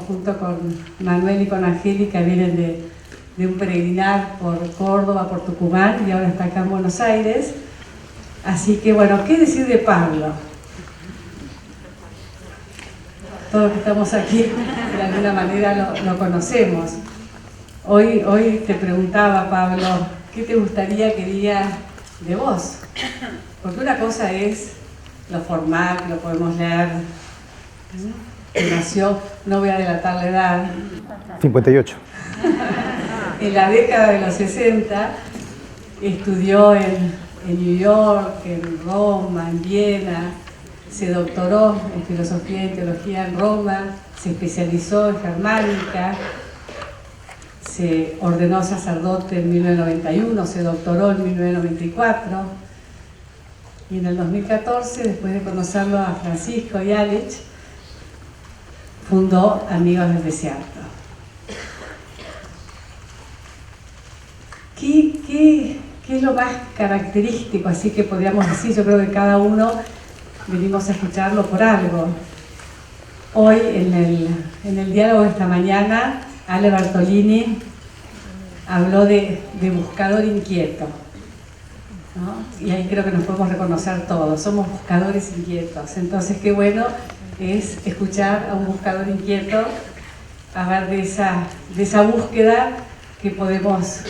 Junto con Manuel y con Angélica vienen de un peregrinar por Córdoba, por Tucumán, y ahora está acá en Buenos Aires. Así que bueno, ¿qué decir de Pablo? Todos los que estamos aquí de alguna manera lo conocemos. Hoy te preguntaba, Pablo, ¿qué te gustaría que diga de vos? Porque una cosa es lo formal, que lo podemos leer, que nació, no voy a delatar la edad, 58. En la década de los 60, estudió en New York, en Roma, en Viena, se doctoró en filosofía y teología en Roma, se especializó en germánica, se ordenó sacerdote en 1991, se doctoró en 1994, y en el 2014, después de conocerlo a Francisco y Alex, fundó Amigos del Desierto. ¿Qué es lo más característico, así que podríamos decir? Yo creo que cada uno venimos a escucharlo por algo. Hoy, en el diálogo de esta mañana, Ale Bartolini habló de buscador inquieto, ¿no? Y ahí creo que nos podemos reconocer todos, somos buscadores inquietos. Entonces, qué bueno es escuchar a un buscador inquieto hablar de esa búsqueda que podemos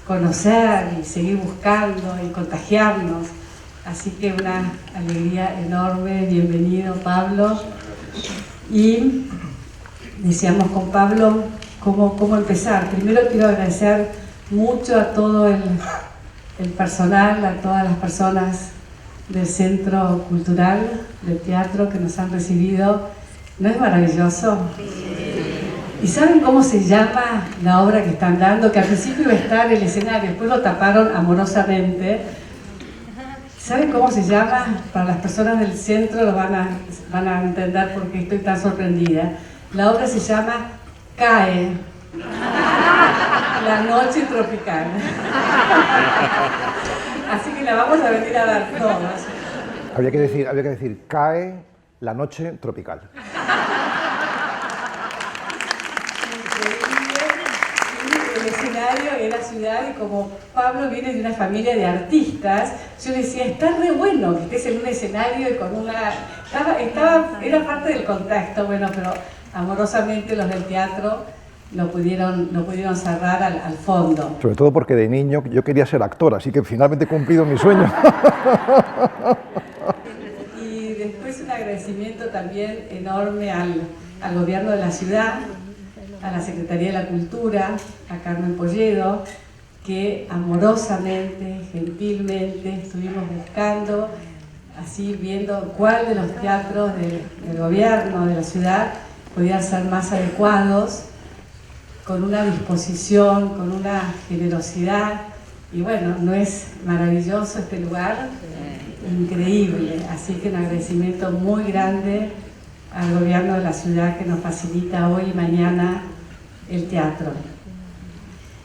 conocer y seguir buscando y contagiarnos. Así que una alegría enorme. Bienvenido, Pablo. Y decíamos con Pablo cómo empezar. Primero quiero agradecer mucho a todo el personal, a todas las personas del Centro Cultural del Teatro que nos han recibido. ¿No es maravilloso? ¿Y saben cómo se llama la obra que están dando? Que al principio iba a estar en el escenario, después lo taparon amorosamente. ¿Saben cómo se llama? Para las personas del centro lo van a entender por qué estoy tan sorprendida. La obra se llama CAE, la noche tropical. Así que la vamos a venir a dar todos. Habría que decir, cae la noche tropical. El escenario es la ciudad, y como Pablo viene de una familia de artistas, yo le decía, está re bueno que estés en un escenario y con una... era parte del contexto, bueno, pero amorosamente los del teatro lo pudieron cerrar al fondo. Sobre todo porque de niño yo quería ser actor, así que finalmente he cumplido mi sueño. Y después un agradecimiento también enorme al gobierno de la ciudad, a la Secretaría de la Cultura, a Carmen Polledo, que amorosamente, gentilmente estuvimos buscando, así viendo cuál de los teatros del gobierno, de la ciudad, podían ser más adecuados, con una disposición, con una generosidad. Y bueno, ¿no es maravilloso este lugar? Increíble. Así que un agradecimiento muy grande al gobierno de la ciudad que nos facilita hoy y mañana el teatro.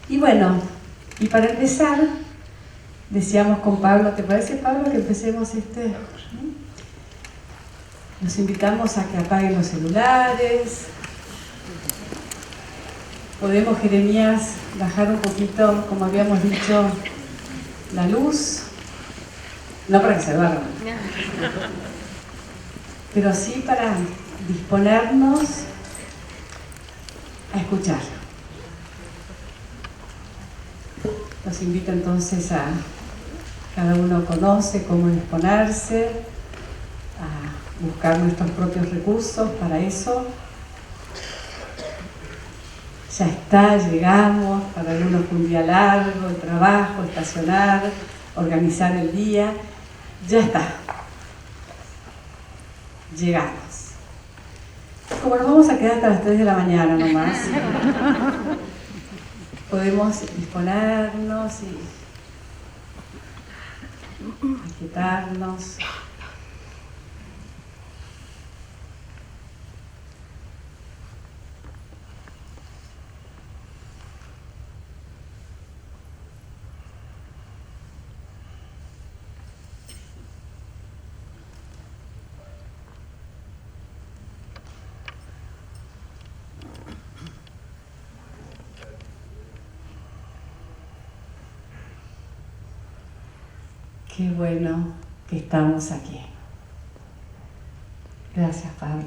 Y bueno, y para empezar, decíamos con Pablo, ¿te parece, Pablo, que empecemos este? Nos invitamos a que apaguen los celulares. Podemos, Jeremías, bajar un poquito, como habíamos dicho, la luz. No para que se duerman, pero sí para disponernos a escuchar. Los invito entonces a, cada uno conoce cómo disponerse, a buscar nuestros propios recursos para eso. Ya está, llegamos, para algunos fue un día largo, el trabajo, estacionar, organizar el día. Ya está, llegamos. Como nos vamos a quedar hasta las 3 de la mañana nomás, podemos disponernos y aquietarnos. Qué bueno que estamos aquí. Gracias, Pablo.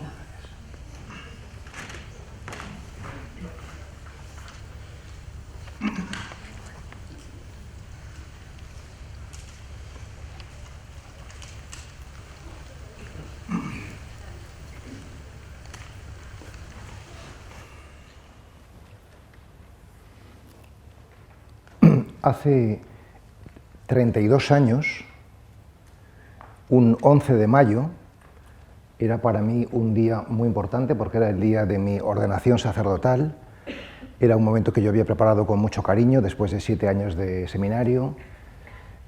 Hace 32 años, un 11 de mayo, era para mí un día muy importante porque era el día de mi ordenación sacerdotal. Era un momento que yo había preparado con mucho cariño después de 7 años de seminario.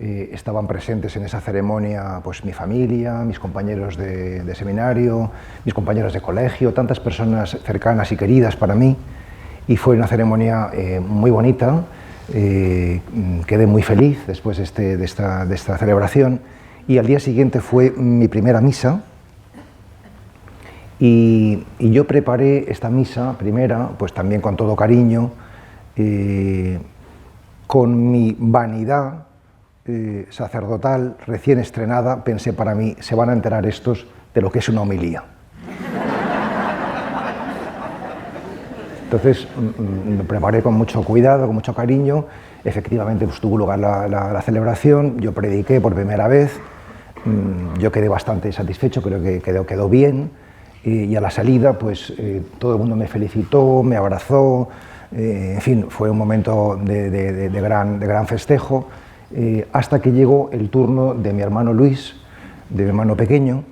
Estaban presentes en esa ceremonia pues, mi familia, mis compañeros de seminario, mis compañeros de colegio, tantas personas cercanas y queridas para mí. Y fue una ceremonia muy bonita. Quedé muy feliz después de esta celebración y al día siguiente fue mi primera misa y yo preparé esta misa primera pues también con todo cariño, con mi vanidad sacerdotal recién estrenada. Pensé para mí, se van a enterar estos de lo que es una homilía. Entonces me preparé con mucho cuidado, con mucho cariño. Efectivamente pues, tuvo lugar la celebración, yo prediqué por primera vez, yo quedé bastante satisfecho, creo que quedó bien, y a la salida pues todo el mundo me felicitó, me abrazó, en fin, fue un momento de gran festejo, hasta que llegó el turno de mi hermano Luis, de mi hermano pequeño.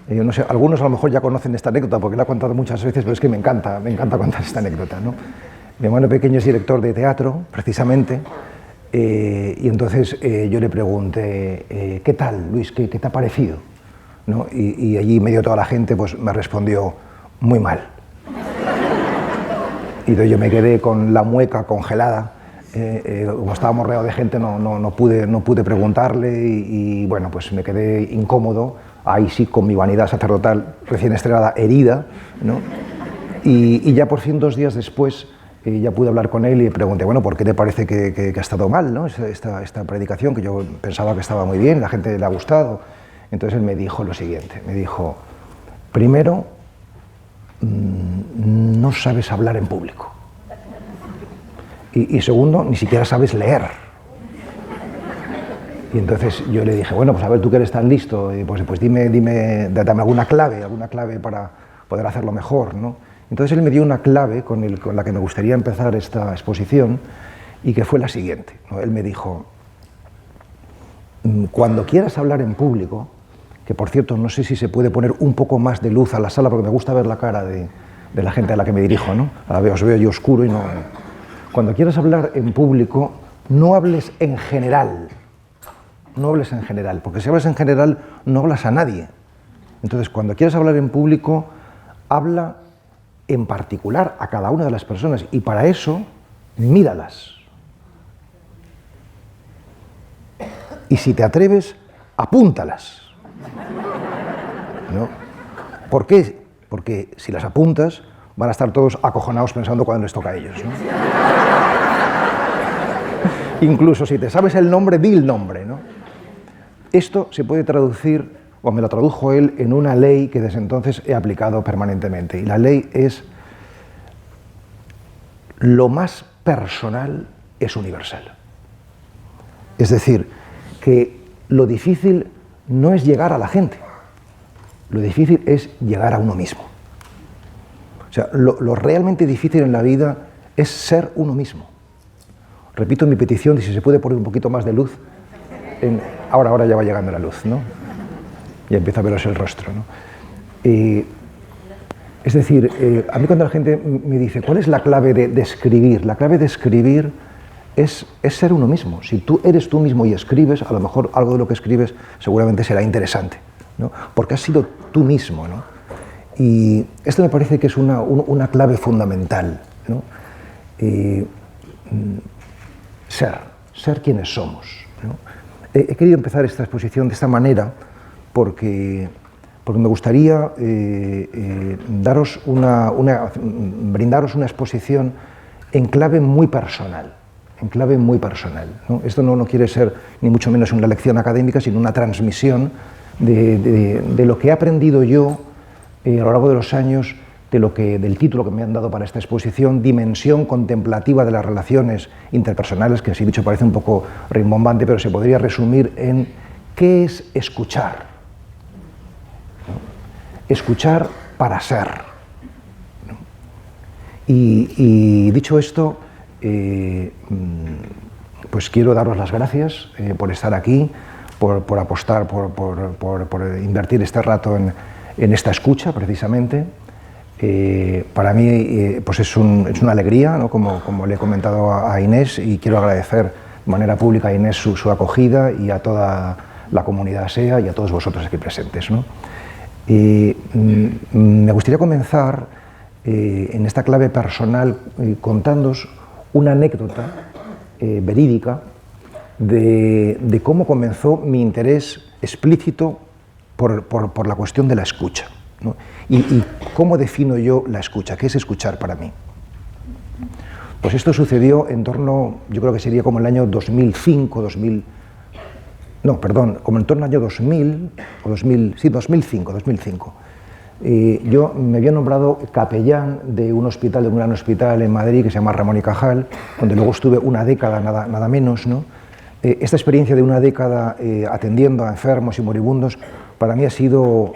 No sé, algunos a lo mejor ya conocen esta anécdota porque la he contado muchas veces, pero es que me encanta contar esta anécdota, ¿no? Mi hermano pequeño es director de teatro, precisamente, y entonces yo le pregunté, ¿qué tal, Luis? ¿Qué te ha parecido? ¿No? Y allí medio toda la gente pues, me respondió, muy mal. Y entonces yo me quedé con la mueca congelada, como estábamos rodeados de gente no pude preguntarle y bueno, pues me quedé incómodo. Ahí sí, con mi vanidad sacerdotal recién estrenada, herida, ¿no? Y ya por fin 2 días después ya pude hablar con él y le pregunté, bueno, ¿por qué te parece que ha estado mal, ¿no? esta predicación, que yo pensaba que estaba muy bien, la gente le ha gustado? Entonces él me dijo lo siguiente, me dijo, primero, no sabes hablar en público. Y segundo, ni siquiera sabes leer. Y entonces yo le dije, bueno, pues a ver, tú que eres tan listo, pues dime, dame alguna clave para poder hacerlo mejor, ¿no? Entonces él me dio una clave con la que me gustaría empezar esta exposición y que fue la siguiente, ¿no? Él me dijo, cuando quieras hablar en público, que por cierto no sé si se puede poner un poco más de luz a la sala porque me gusta ver la cara de la gente a la que me dirijo, ¿no? Os veo yo oscuro y no... Cuando quieras hablar en público, no hables en general. No hables en general, porque si hablas en general no hablas a nadie. Entonces, cuando quieres hablar en público, habla en particular a cada una de las personas y para eso, míralas. Y si te atreves, apúntalas. ¿No? ¿Por qué? Porque si las apuntas, van a estar todos acojonados pensando cuando les toca a ellos, ¿no? Incluso si te sabes el nombre, di el nombre, ¿no? Esto se puede traducir, o me lo tradujo él, en una ley que desde entonces he aplicado permanentemente. Y la ley es, lo más personal es universal. Es decir, que lo difícil no es llegar a la gente, lo difícil es llegar a uno mismo. O sea, lo realmente difícil en la vida es ser uno mismo. Repito mi petición, y si se puede poner un poquito más de luz, ahora ya va llegando la luz, ¿no? Ya empieza a veros el rostro, ¿no? Es decir, a mí cuando la gente me dice, ¿cuál es la clave de escribir? La clave de escribir es ser uno mismo. Si tú eres tú mismo y escribes, a lo mejor algo de lo que escribes seguramente será interesante, ¿no? Porque has sido tú mismo, ¿no? Y esto me parece que es una clave fundamental, ¿no? Ser quienes somos, ¿no? He querido empezar esta exposición de esta manera porque me gustaría brindaros una exposición en clave muy personal. en clave muy personal, ¿no? Esto no quiere ser ni mucho menos una lección académica, sino una transmisión de lo que he aprendido yo a lo largo de los años, del título que me han dado para esta exposición, Dimensión contemplativa de las relaciones interpersonales, que así dicho parece un poco rimbombante, pero se podría resumir en ¿qué es escuchar? ¿No? Escuchar para ser. ¿No? Y dicho esto, pues quiero daros las gracias por estar aquí, por apostar, por invertir este rato en esta escucha, precisamente. Para mí pues es una alegría, ¿no? Como le he comentado a Inés, y quiero agradecer de manera pública a Inés su acogida y a toda la comunidad SEA y a todos vosotros aquí presentes, ¿no? Me gustaría comenzar en esta clave personal contándoos una anécdota verídica de cómo comenzó mi interés explícito por la cuestión de la escucha, ¿no? Y cómo defino yo la escucha, qué es escuchar para mí. Pues esto sucedió en torno, yo creo que sería como el año 2005, como en torno al año 2000, o 2005. Yo me había nombrado capellán de un gran hospital en Madrid que se llama Ramón y Cajal, donde luego estuve una década, nada menos, ¿no? Esta experiencia de una década atendiendo a enfermos y moribundos para mí ha sido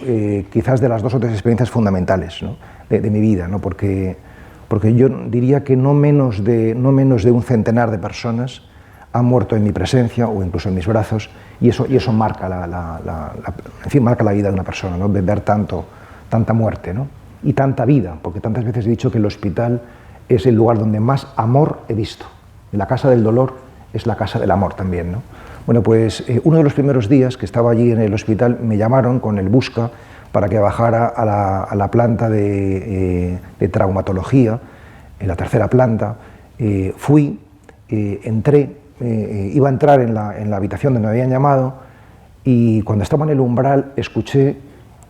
quizás de las 2 o 3 experiencias fundamentales, ¿no? de mi vida, ¿no? Porque yo diría que no menos de un centenar de personas han muerto en mi presencia o incluso en mis brazos, y eso marca marca la vida de una persona, ¿no? Ver tanta muerte, ¿no? Y tanta vida, porque tantas veces he dicho que el hospital es el lugar donde más amor he visto. La casa del dolor es la casa del amor también, ¿no? Bueno, pues uno de los primeros días que estaba allí en el hospital me llamaron con el Busca para que bajara a la planta de traumatología, en la 3ª planta. Fui, entré, iba a entrar en la habitación donde me habían llamado, y cuando estaba en el umbral escuché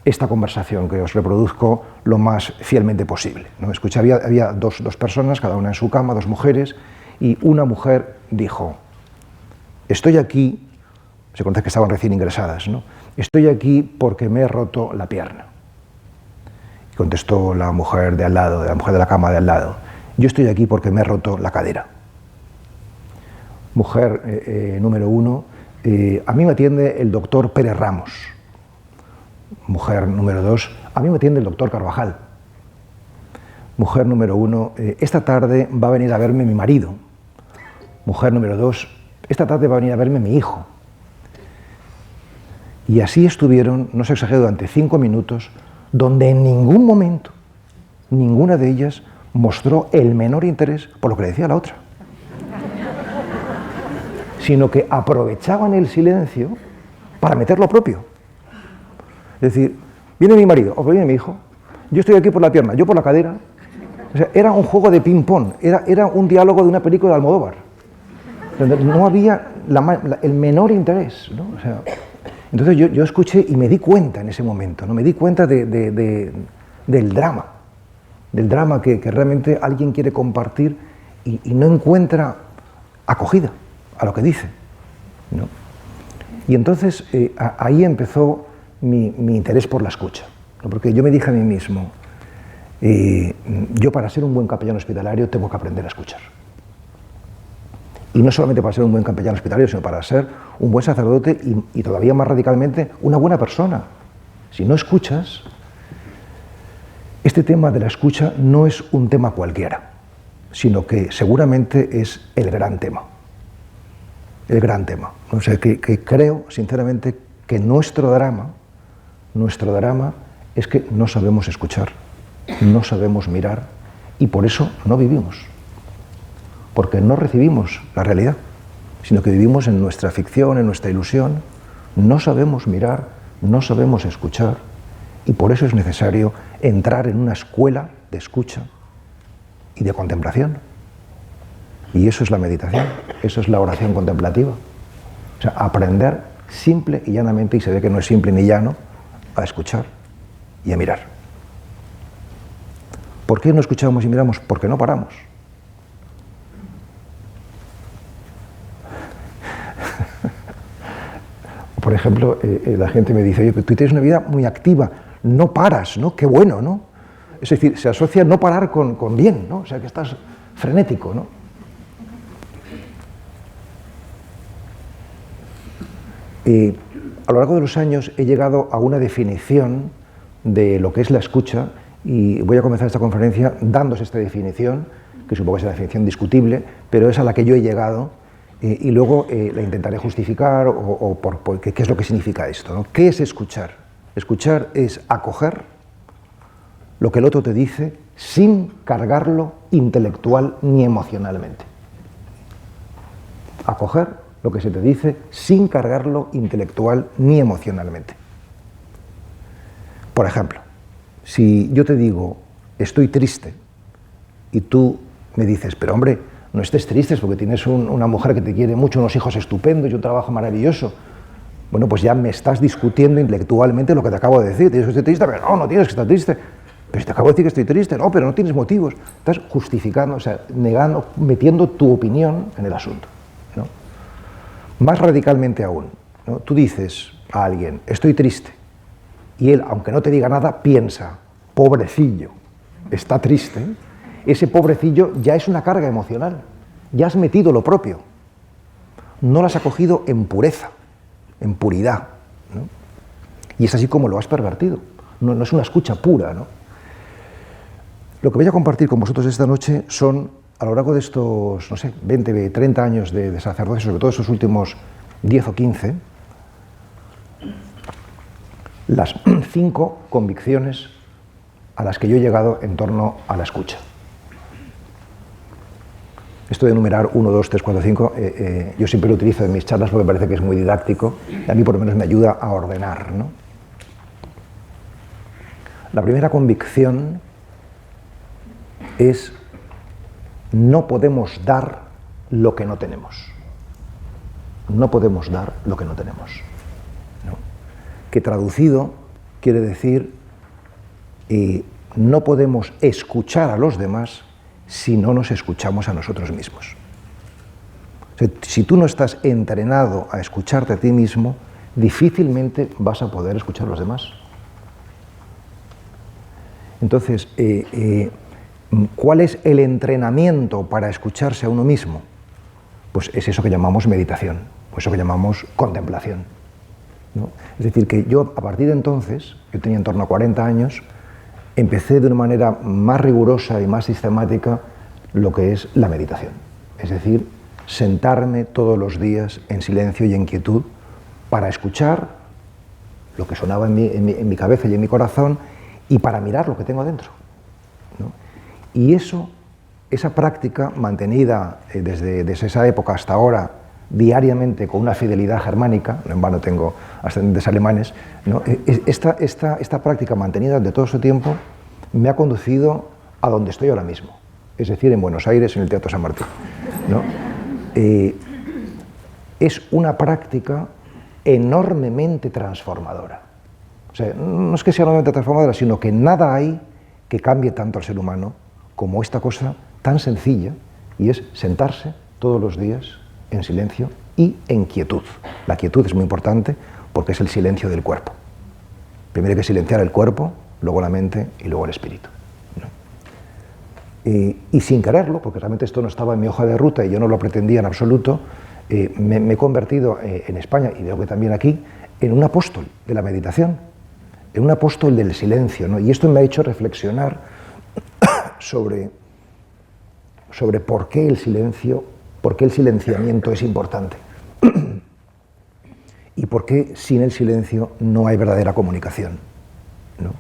esta conversación que os reproduzco lo más fielmente posible, ¿no? Escuché, había dos personas, cada una en su cama, 2 mujeres, y una mujer dijo: estoy aquí, se conoce que estaban recién ingresadas, ¿no? Estoy aquí porque me he roto la pierna. Y contestó la mujer de al lado, la mujer de la cama de al lado: yo estoy aquí porque me he roto la cadera. Mujer número 1, a mí me atiende el doctor Pérez Ramos. Mujer número 2, a mí me atiende el doctor Carvajal. Mujer número 1, esta tarde va a venir a verme mi marido. Mujer número 2, esta tarde va a venir a verme mi hijo. Y así estuvieron, no se exagero, durante 5 minutos, donde en ningún momento ninguna de ellas mostró el menor interés por lo que le decía la otra, sino que aprovechaban el silencio para meter lo propio. Es decir, viene mi marido o viene mi hijo, yo estoy aquí por la pierna, yo por la cadera. O sea, era un juego de ping-pong, era un diálogo de una película de Almodóvar, donde no había el menor interés, ¿no? O sea, entonces yo escuché y me di cuenta en ese momento, ¿no? Me di cuenta del drama que realmente alguien quiere compartir y no encuentra acogida a lo que dice, ¿no? Y entonces ahí empezó mi interés por la escucha, ¿no? Porque yo me dije a mí mismo, yo para ser un buen capellán hospitalario tengo que aprender a escuchar. Y no solamente para ser un buen capellán hospitalario, sino para ser un buen sacerdote y todavía más radicalmente, una buena persona. Si no escuchas, este tema de la escucha no es un tema cualquiera, sino que seguramente es el gran tema. El gran tema. O sea, que creo, sinceramente, que nuestro drama es que no sabemos escuchar, no sabemos mirar, y por eso no vivimos. Porque no recibimos la realidad, sino que vivimos en nuestra ficción, en nuestra ilusión, no sabemos mirar, no sabemos escuchar, y por eso es necesario entrar en una escuela de escucha y de contemplación. Y eso es la meditación, eso es la oración contemplativa. O sea, aprender simple y llanamente, y se ve que no es simple ni llano, a escuchar y a mirar. ¿Por qué no escuchamos y miramos? Porque no paramos. por ejemplo, la gente me dice, oye, pero tú tienes una vida muy activa, no paras, ¿no? Qué bueno, ¿no? Es decir, se asocia no parar con bien, ¿no? O sea, que estás frenético, ¿no? A lo largo de los años he llegado a una definición de lo que es la escucha y voy a comenzar esta conferencia dándose esta definición, que supongo que es una definición discutible, pero es a la que yo he llegado y luego la intentaré justificar qué es lo que significa esto, ¿no? ¿Qué es escuchar? Escuchar es acoger lo que el otro te dice sin cargarlo intelectual ni emocionalmente. Acoger lo que se te dice sin cargarlo intelectual ni emocionalmente. Por ejemplo, si yo te digo, estoy triste, y tú me dices, pero hombre, no estés triste porque tienes una mujer que te quiere mucho, unos hijos estupendos y un trabajo maravilloso. Bueno, pues ya me estás discutiendo intelectualmente lo que te acabo de decir. Te digo que estoy triste, pero no tienes que estar triste. Pero si te acabo de decir que estoy triste, no, pero no tienes motivos. Estás justificando, o sea, negando, metiendo tu opinión en el asunto, ¿no? Más radicalmente aún, ¿no? Tú dices a alguien, estoy triste, y él, aunque no te diga nada, piensa, pobrecillo, está triste. Ese pobrecillo ya es una carga emocional, ya has metido lo propio, no lo has acogido en pureza, en puridad, ¿no? Y es así como lo has pervertido, no es una escucha pura, ¿no? Lo que voy a compartir con vosotros esta noche son, a lo largo de estos, no sé, 20, 30 años de sacerdocio, sobre todo estos últimos 10 o 15, las 5 convicciones a las que yo he llegado en torno a la escucha. Esto de enumerar 1, 2, 3, 4, 5, yo siempre lo utilizo en mis charlas porque me parece que es muy didáctico y a mí por lo menos me ayuda a ordenar, ¿no? La primera convicción es: no podemos dar lo que no tenemos. No podemos dar lo que no tenemos, ¿no? Que traducido quiere decir no podemos escuchar a los demás si no nos escuchamos a nosotros mismos. O sea, si tú no estás entrenado a escucharte a ti mismo, difícilmente vas a poder escuchar a los demás. Entonces, ¿cuál es el entrenamiento para escucharse a uno mismo? Pues es eso que llamamos meditación, o eso que llamamos contemplación, ¿no? Es decir, que yo a partir de entonces, yo tenía en torno a 40 años, empecé de una manera más rigurosa y más sistemática lo que es la meditación. Es decir, sentarme todos los días en silencio y en quietud para escuchar lo que sonaba en mi cabeza y en mi corazón y para mirar lo que tengo dentro, ¿no? Y esa práctica mantenida desde esa época hasta ahora diariamente con una fidelidad germánica, no en vano tengo ascendentes alemanes, ¿no? Esta práctica mantenida de todo ese tiempo me ha conducido a donde estoy ahora mismo, es decir, en Buenos Aires, en el Teatro San Martín, ¿no? Es una práctica enormemente transformadora. O sea, no es que sea enormemente transformadora, sino que nada hay que cambie tanto al ser humano como esta cosa tan sencilla, y es sentarse todos los días en silencio y en quietud. La quietud es muy importante porque es el silencio del cuerpo. Primero hay que silenciar el cuerpo, luego la mente y luego el espíritu, ¿no? Y sin quererlo, porque realmente esto no estaba en mi hoja de ruta y yo no lo pretendía en absoluto, me he convertido en España, y veo que también aquí, en un apóstol de la meditación, en un apóstol del silencio, ¿no? Y esto me ha hecho reflexionar sobre por qué el silencio, por qué el silenciamiento es importante y por qué sin el silencio no hay verdadera comunicación, ¿no?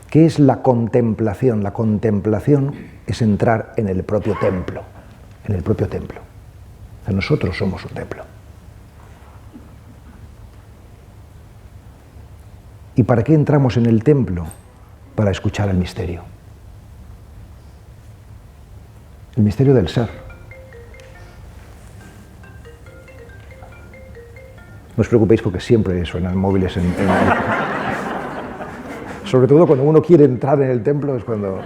¿Qué es la contemplación? La contemplación es entrar en el propio templo, en el propio templo. O sea, nosotros somos un templo. ¿Y para qué entramos en el templo? Para escuchar el misterio. El misterio del ser. No os preocupéis porque siempre suenan móviles sobre todo cuando uno quiere entrar en el templo es cuando...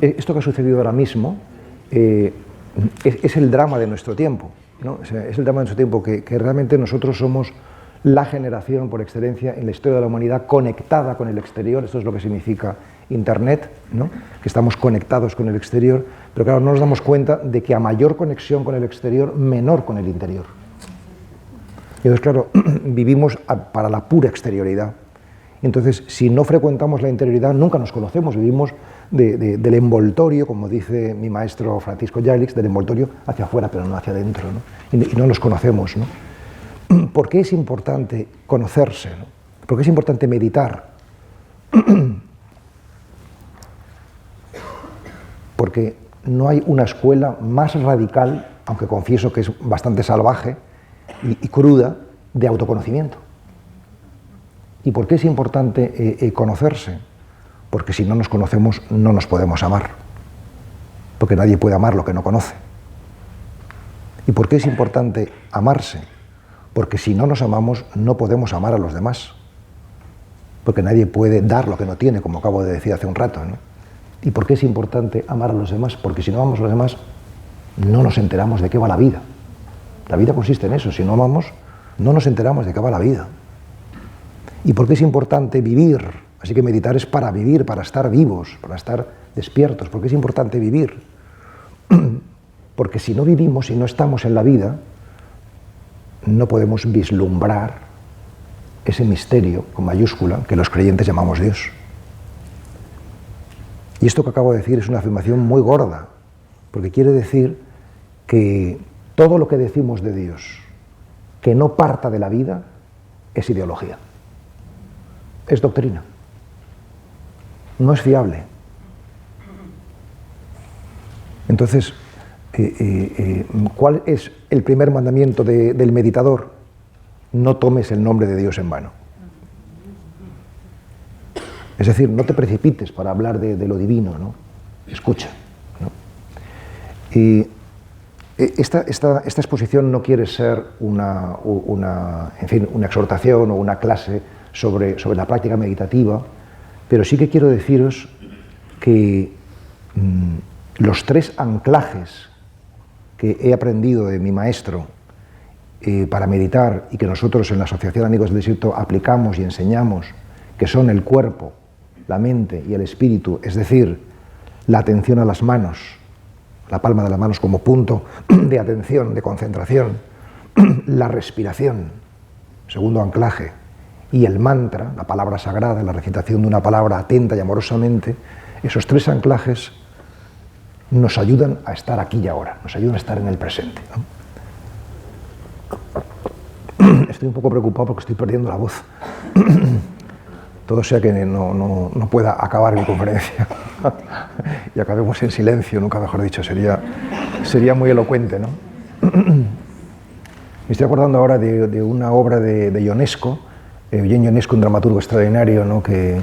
esto que ha sucedido ahora mismo es el drama de nuestro tiempo, ¿no? O sea, es el drama de nuestro tiempo, que realmente nosotros somos la generación por excelencia en la historia de la humanidad conectada con el exterior. Esto es lo que significa Internet, ¿no? Que estamos conectados con el exterior, pero claro, no nos damos cuenta de que a mayor conexión con el exterior, menor con el interior. Y entonces, claro, vivimos para la pura exterioridad. Entonces, si no frecuentamos la interioridad, nunca nos conocemos, vivimos del envoltorio, como dice mi maestro Francisco Jalix, del envoltorio hacia afuera, pero no hacia adentro, ¿no? Y no nos conocemos, ¿no? ¿Por qué es importante conocerse, ¿no? ¿Por qué es importante meditar? Porque no hay una escuela más radical, aunque confieso que es bastante salvaje y cruda, de autoconocimiento. ¿Y por qué es importante conocerse? Porque si no nos conocemos no nos podemos amar, porque nadie puede amar lo que no conoce. ¿Y por qué es importante amarse? Porque si no nos amamos no podemos amar a los demás, porque nadie puede dar lo que no tiene, como acabo de decir hace un rato, ¿no? ¿Y por qué es importante amar a los demás? Porque si no amamos a los demás no nos enteramos de qué va la vida. La vida consiste en eso, si no amamos no nos enteramos de qué va la vida. ¿Y por qué es importante vivir? Así que meditar es para vivir, para estar vivos, para estar despiertos. ¿Por qué es importante vivir? Porque si no vivimos, si no estamos en la vida, no podemos vislumbrar ese misterio, con mayúscula, que los creyentes llamamos Dios. Y esto que acabo de decir es una afirmación muy gorda, porque quiere decir que todo lo que decimos de Dios, que no parta de la vida, es ideología. Es doctrina. No es fiable. Entonces, ¿cuál es el primer mandamiento del meditador? No tomes el nombre de Dios en vano. Es decir, no te precipites para hablar de lo divino, ¿no? Escucha, ¿no? Y esta exposición no quiere ser una exhortación o una clase sobre la práctica meditativa, pero sí que quiero deciros que los 3 anclajes que he aprendido de mi maestro para meditar y que nosotros en la Asociación Amigos del Desierto aplicamos y enseñamos, que son el cuerpo, la mente y el espíritu, es decir, la atención a las manos, la palma de las manos como punto de atención, de concentración, la respiración, segundo anclaje, y el mantra, la palabra sagrada, la recitación de una palabra atenta y amorosamente, esos 3 anclajes nos ayudan a estar aquí y ahora, nos ayudan a estar en el presente, ¿no? Estoy un poco preocupado porque estoy perdiendo la voz. Todo sea que no pueda acabar mi conferencia y acabemos en silencio, nunca mejor dicho, sería muy elocuente, ¿no? Me estoy acordando ahora de una obra de Ionesco, Eugene Ionesco, un dramaturgo extraordinario, ¿no? que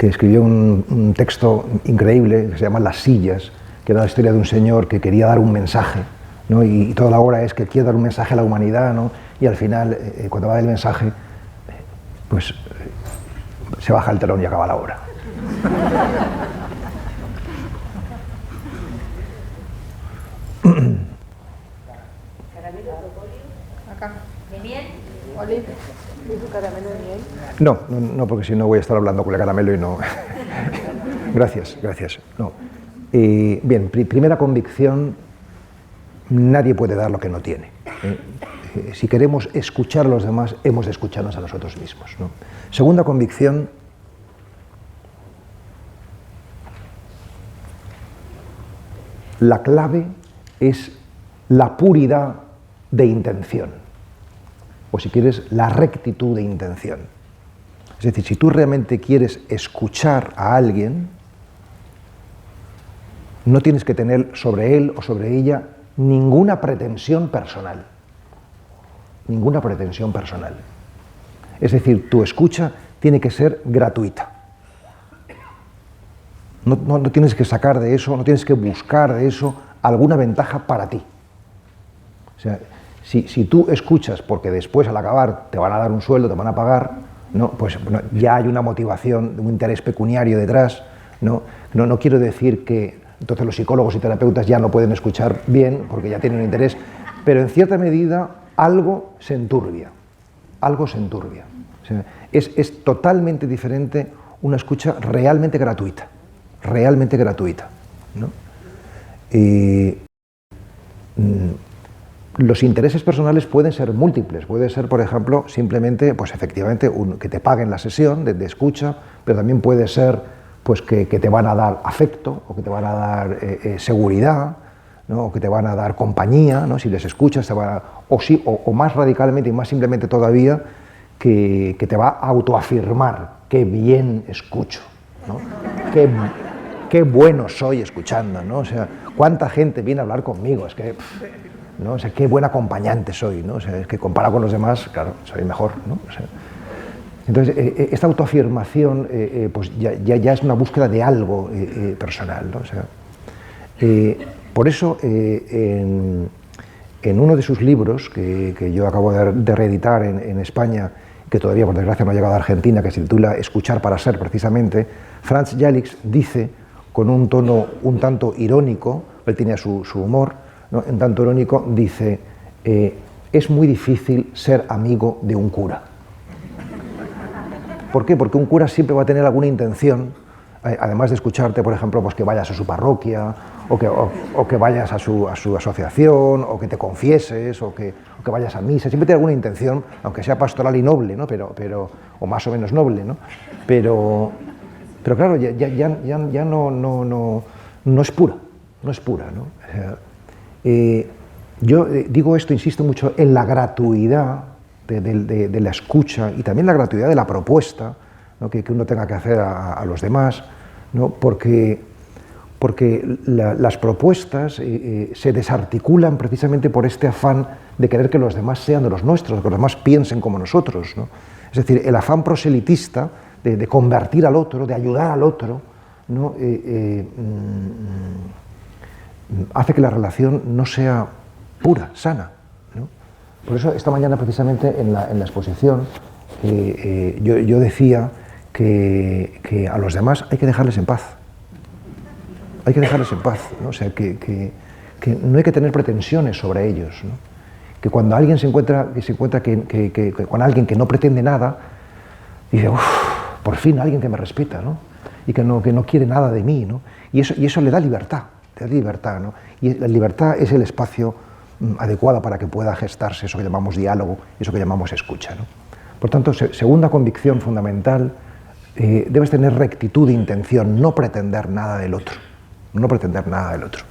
escribió un texto increíble que se llama Las sillas, que era la historia de un señor que quería dar un mensaje, ¿no? Y toda la obra es que quiere dar un mensaje a la humanidad, ¿no? Y al final, cuando va el mensaje, pues se baja el telón y acaba la obra. Acá. ¿De miel? Olive. ¿Caramelo de miel? No, porque si no voy a estar hablando con el caramelo y no. Gracias. No. Bien, primera convicción, nadie puede dar lo que no tiene. Si queremos escuchar a los demás, hemos de escucharnos a nosotros mismos, ¿no? Segunda convicción, la clave es la puridad de intención, o si quieres, la rectitud de intención. Es decir, si tú realmente quieres escuchar a alguien, no tienes que tener sobre él o sobre ella ninguna pretensión personal. Ninguna pretensión personal. Es decir, tu escucha tiene que ser gratuita. No tienes que sacar de eso, no tienes que buscar de eso alguna ventaja para ti. O sea, si tú escuchas porque después al acabar te van a dar un sueldo, te van a pagar, ¿no? Pues ya hay una motivación, un interés pecuniario detrás, ¿no? No quiero decir que entonces los psicólogos y terapeutas ya no pueden escuchar bien porque ya tienen un interés, pero en cierta medida algo se enturbia, algo se enturbia. O sea, es totalmente diferente una escucha realmente gratuita, ¿no? Y los intereses personales pueden ser múltiples, puede ser, por ejemplo, simplemente, pues efectivamente, que te paguen la sesión de escucha, pero también puede ser pues que te van a dar afecto, o que te van a dar seguridad, ¿no? O que te van a dar compañía, ¿no? Si les escuchas, o más radicalmente y más simplemente todavía, que te va a autoafirmar, qué bien escucho, ¿no? Qué bueno soy escuchando, ¿no? O sea, cuánta gente viene a hablar conmigo, es que, ¿no? O sea, qué buen acompañante soy, ¿no? O sea, es que comparado con los demás, claro, soy mejor, ¿no? O sea, entonces, esta autoafirmación pues ya es una búsqueda de algo personal, ¿no? O sea, por eso, en uno de sus libros, que yo acabo de reeditar en España, que todavía por desgracia no ha llegado a Argentina, que se titula Escuchar para ser, precisamente, Franz Jalisch dice, con un tono un tanto irónico, él tenía su humor, ¿no? Un tanto irónico, dice, es muy difícil ser amigo de un cura. ¿Por qué? Porque un cura siempre va a tener alguna intención, además de escucharte, por ejemplo, pues que vayas a su parroquia, o que vayas a su asociación, o que te confieses, o que vayas a misa. Siempre tiene alguna intención, aunque sea pastoral y noble, ¿no? O más o menos noble, ¿no? Pero claro, ya no es pura, no es pura, ¿no? O sea, yo digo esto, insisto mucho en la gratuidad de la escucha y también la gratuidad de la propuesta, ¿no? que uno tenga que hacer a los demás, ¿no? Porque las propuestas se desarticulan precisamente por este afán de querer que los demás sean de los nuestros, que los demás piensen como nosotros, ¿no? Es decir, el afán proselitista de convertir al otro, de ayudar al otro, ¿no? Hace que la relación no sea pura, sana, ¿no? Por eso esta mañana precisamente en la exposición yo decía que a los demás hay que dejarles en paz. Hay que dejarles en paz, ¿no? O sea, que no hay que tener pretensiones sobre ellos, ¿no? Que cuando alguien se encuentra con alguien que no pretende nada, dice, por fin alguien que me respeta, ¿no? Y que no quiere nada de mí, ¿no? Y eso le da libertad, ¿no? Y la libertad es el espacio adecuado para que pueda gestarse eso que llamamos diálogo, eso que llamamos escucha, ¿no? Por tanto, segunda convicción fundamental, debes tener rectitud de intención, no pretender nada del otro. No pretender nada del otro.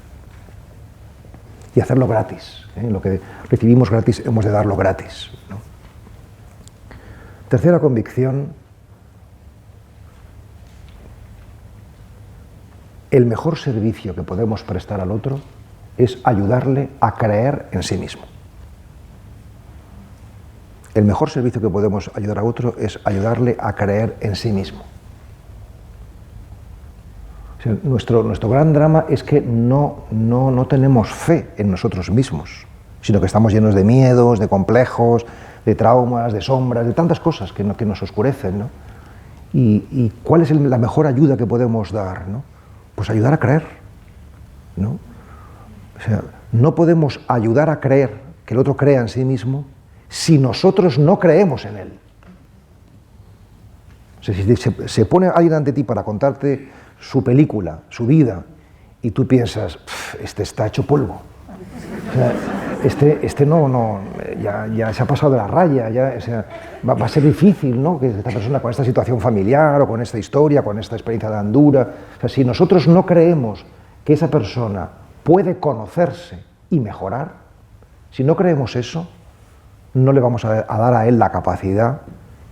Y hacerlo gratis, ¿eh? Lo que recibimos gratis hemos de darlo gratis, ¿no? Tercera convicción, el mejor servicio que podemos prestar al otro es ayudarle a creer en sí mismo. El mejor servicio que podemos ayudar a otro es ayudarle a creer en sí mismo. O sea, nuestro gran drama es que no tenemos fe en nosotros mismos, sino que estamos llenos de miedos, de complejos, de traumas, de sombras, de tantas cosas que nos oscurecen, ¿no? ¿Y cuál es la mejor ayuda que podemos dar, ¿no? Pues ayudar a creer, ¿no? O sea, no podemos ayudar a creer que el otro crea en sí mismo si nosotros no creemos en él. O sea, si se pone alguien ante ti para contarte su película, su vida, y tú piensas, este está hecho polvo. O sea, este ya se ha pasado de la raya, o sea, va a ser difícil, ¿no? Que esta persona con esta situación familiar o con esta historia, con esta experiencia tan dura. O sea, si nosotros no creemos que esa persona puede conocerse y mejorar, si no creemos eso, no le vamos a dar a él la capacidad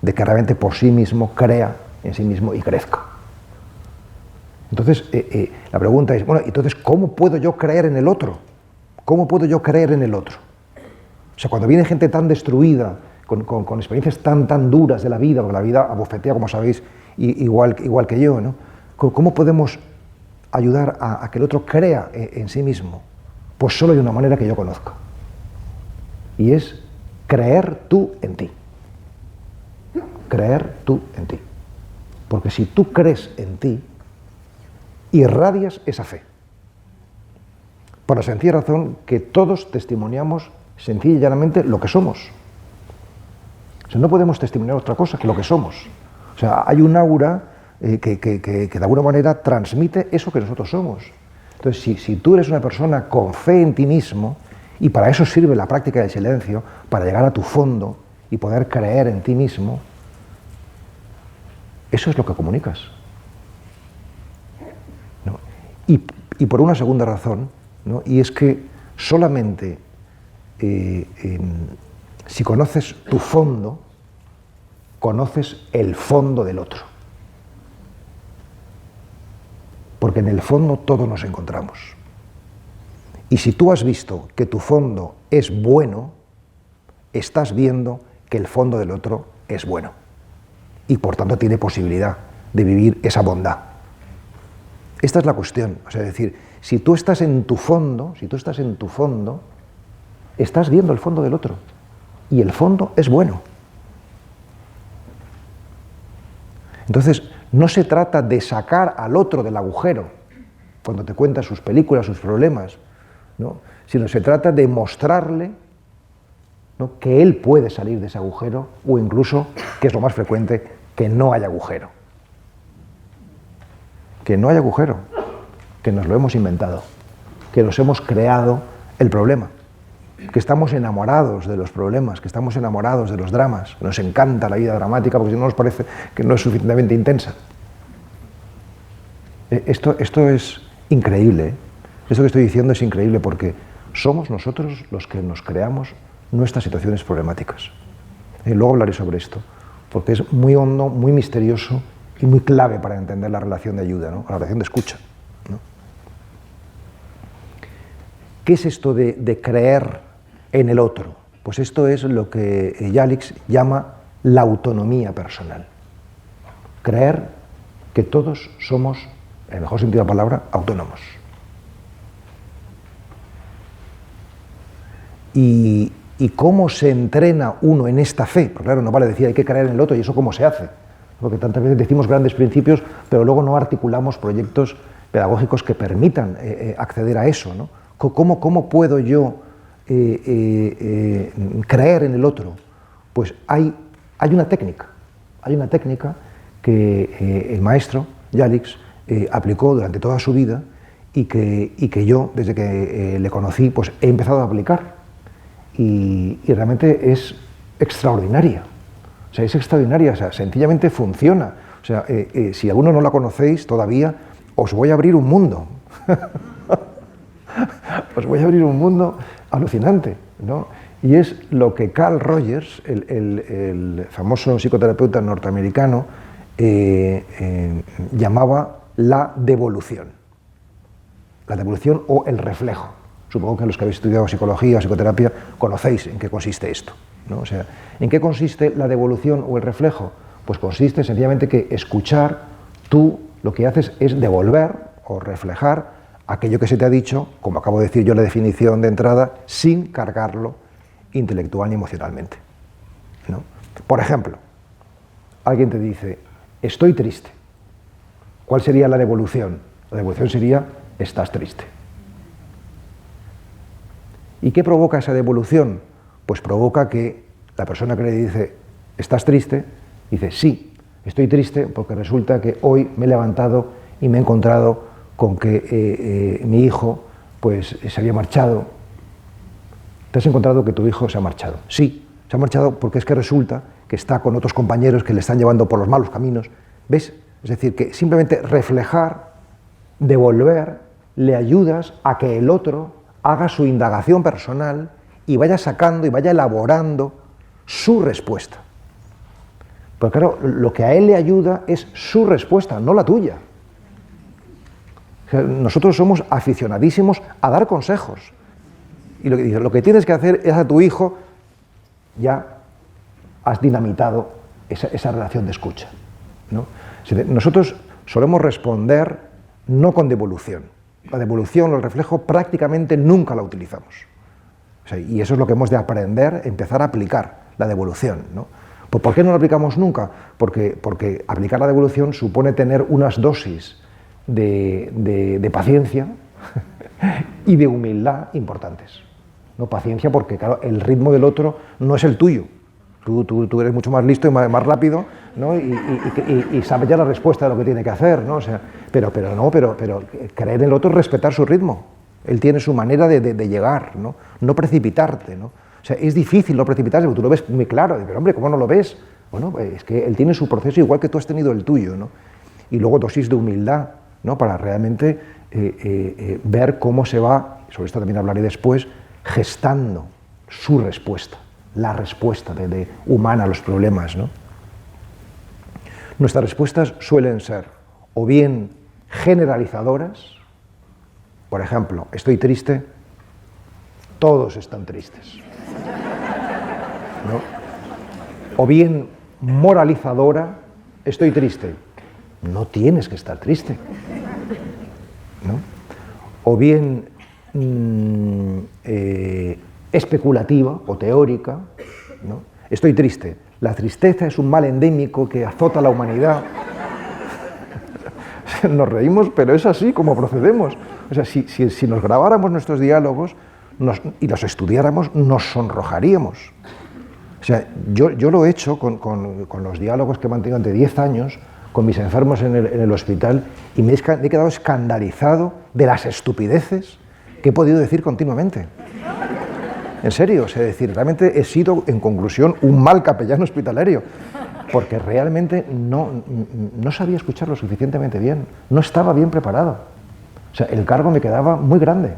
de que realmente por sí mismo crea en sí mismo y crezca. Entonces, la pregunta es, bueno, entonces, ¿cómo puedo yo creer en el otro? ¿Cómo puedo yo creer en el otro? O sea, cuando viene gente tan destruida, con experiencias tan duras de la vida, porque la vida abofetea, como sabéis, igual que yo, ¿no? ¿Cómo podemos ayudar a que el otro crea en sí mismo? Pues solo de una manera que yo conozca. Y es creer tú en ti. Creer tú en ti. Porque si tú crees en ti, irradias esa fe. Por la sencilla razón que todos testimoniamos sencilla y llanamente lo que somos. O sea, no podemos testimoniar otra cosa que lo que somos. O sea, hay un aura que de alguna manera transmite eso que nosotros somos. Entonces, si tú eres una persona con fe en ti mismo, y para eso sirve la práctica del silencio, para llegar a tu fondo y poder creer en ti mismo, eso es lo que comunicas. ¿No? Y por una segunda razón, ¿no? Y es que solamente si conoces tu fondo, conoces el fondo del otro. Porque en el fondo todos nos encontramos. Y si tú has visto que tu fondo es bueno, estás viendo que el fondo del otro es bueno. Y por tanto tiene posibilidad de vivir esa bondad. Esta es la cuestión. O sea, es decir, si tú estás en tu fondo, estás viendo el fondo del otro. Y el fondo es bueno. Entonces, no se trata de sacar al otro del agujero, cuando te cuenta sus películas, sus problemas, ¿no? Sino se trata de mostrarle, ¿no?, que él puede salir de ese agujero, o incluso, que es lo más frecuente, que no hay agujero. Que no hay agujero, que nos lo hemos inventado, que nos hemos creado el problema, que estamos enamorados de los problemas, que estamos enamorados de los dramas, que nos encanta la vida dramática porque si no nos parece que no es suficientemente intensa. Esto es increíble, ¿eh? Esto que estoy diciendo es increíble porque somos nosotros los que nos creamos nuestras situaciones problemáticas. Luego hablaré sobre esto, porque es muy hondo, muy misterioso y muy clave para entender la relación de ayuda, ¿no? La relación de escucha, ¿no? ¿Qué es esto de creer en el otro? Pues esto es lo que Jalics llama la autonomía personal. Creer que todos somos, en el mejor sentido de la palabra, autónomos. ¿Y cómo se entrena uno en esta fe? Porque claro, no vale decir hay que creer en el otro y eso cómo se hace. Porque tantas veces decimos grandes principios, pero luego no articulamos proyectos pedagógicos que permitan acceder a eso, ¿no? ¿Cómo puedo yo creer en el otro? Pues hay una técnica que el maestro Jalics aplicó durante toda su vida y que yo, desde que le conocí, pues he empezado a aplicar. Y realmente es extraordinaria. O sea, es extraordinaria, o sea, sencillamente funciona. O sea, si alguno no la conocéis todavía, os voy a abrir un mundo. Os voy a abrir un mundo alucinante, ¿no? Y es lo que Carl Rogers, el famoso psicoterapeuta norteamericano, llamaba la devolución. La devolución o el reflejo. Supongo que los que habéis estudiado psicología o psicoterapia conocéis en qué consiste esto, ¿no? O sea, ¿en qué consiste la devolución o el reflejo? Pues consiste sencillamente que escuchar, tú lo que haces es devolver o reflejar aquello que se te ha dicho, como acabo de decir yo la definición de entrada, sin cargarlo intelectual ni emocionalmente, ¿no? Por ejemplo, alguien te dice, estoy triste. ¿Cuál sería la devolución? La devolución sería, estás triste. ¿Y qué provoca esa devolución? Pues provoca que la persona que le dice, ¿estás triste?, dice, sí, estoy triste porque resulta que hoy me he levantado y me he encontrado con que mi hijo pues, se había marchado. ¿Te has encontrado que tu hijo se ha marchado? Sí, se ha marchado porque es que resulta que está con otros compañeros que le están llevando por los malos caminos. ¿Ves? Es decir, que simplemente reflejar, devolver, le ayudas a que el otro haga su indagación personal y vaya sacando y vaya elaborando su respuesta. Pero claro, lo que a él le ayuda es su respuesta, no la tuya. O sea, nosotros somos aficionadísimos a dar consejos. Y lo que tienes que hacer es a tu hijo, ya has dinamitado esa relación de escucha, ¿no? Nosotros solemos responder no con devolución. La devolución o el reflejo prácticamente nunca la utilizamos. O sea, y eso es lo que hemos de aprender, empezar a aplicar la devolución, ¿no? Pues ¿por qué no la aplicamos nunca? Porque aplicar la devolución supone tener unas dosis de paciencia y de humildad importantes. ¿No? Paciencia porque, claro, el ritmo del otro no es el tuyo. Tú eres mucho más listo y más rápido, ¿no? y sabes ya la respuesta de lo que tiene que hacer, ¿no? O sea, pero creer en el otro es respetar su ritmo. Él tiene su manera de llegar, ¿no? No precipitarte, ¿no? O sea, es difícil no precipitarse, porque tú lo ves muy claro, pero hombre, ¿cómo no lo ves? Bueno, es que él tiene su proceso igual que tú has tenido el tuyo, ¿no? Y luego dosis de humildad, ¿no? Para realmente ver cómo se va, sobre esto también hablaré después, gestando su respuesta, la respuesta humana a los problemas, ¿no? Nuestras respuestas suelen ser o bien generalizadoras, por ejemplo, estoy triste, todos están tristes, ¿no? O bien moralizadora, estoy triste, no tienes que estar triste, ¿no? O bien especulativa o teórica, ¿no? Estoy triste, la tristeza es un mal endémico que azota a la humanidad. Nos reímos, pero es así como procedemos. O sea, si nos grabáramos nuestros diálogos y los estudiáramos, nos sonrojaríamos. O sea, yo lo he hecho con los diálogos que he mantenido durante 10 años con mis enfermos en el hospital y me he quedado escandalizado de las estupideces que he podido decir continuamente. En serio, o sea, decir, realmente he sido, en conclusión, un mal capellán hospitalario, porque realmente no sabía escuchar lo suficientemente bien, no estaba bien preparado. O sea, el cargo me quedaba muy grande.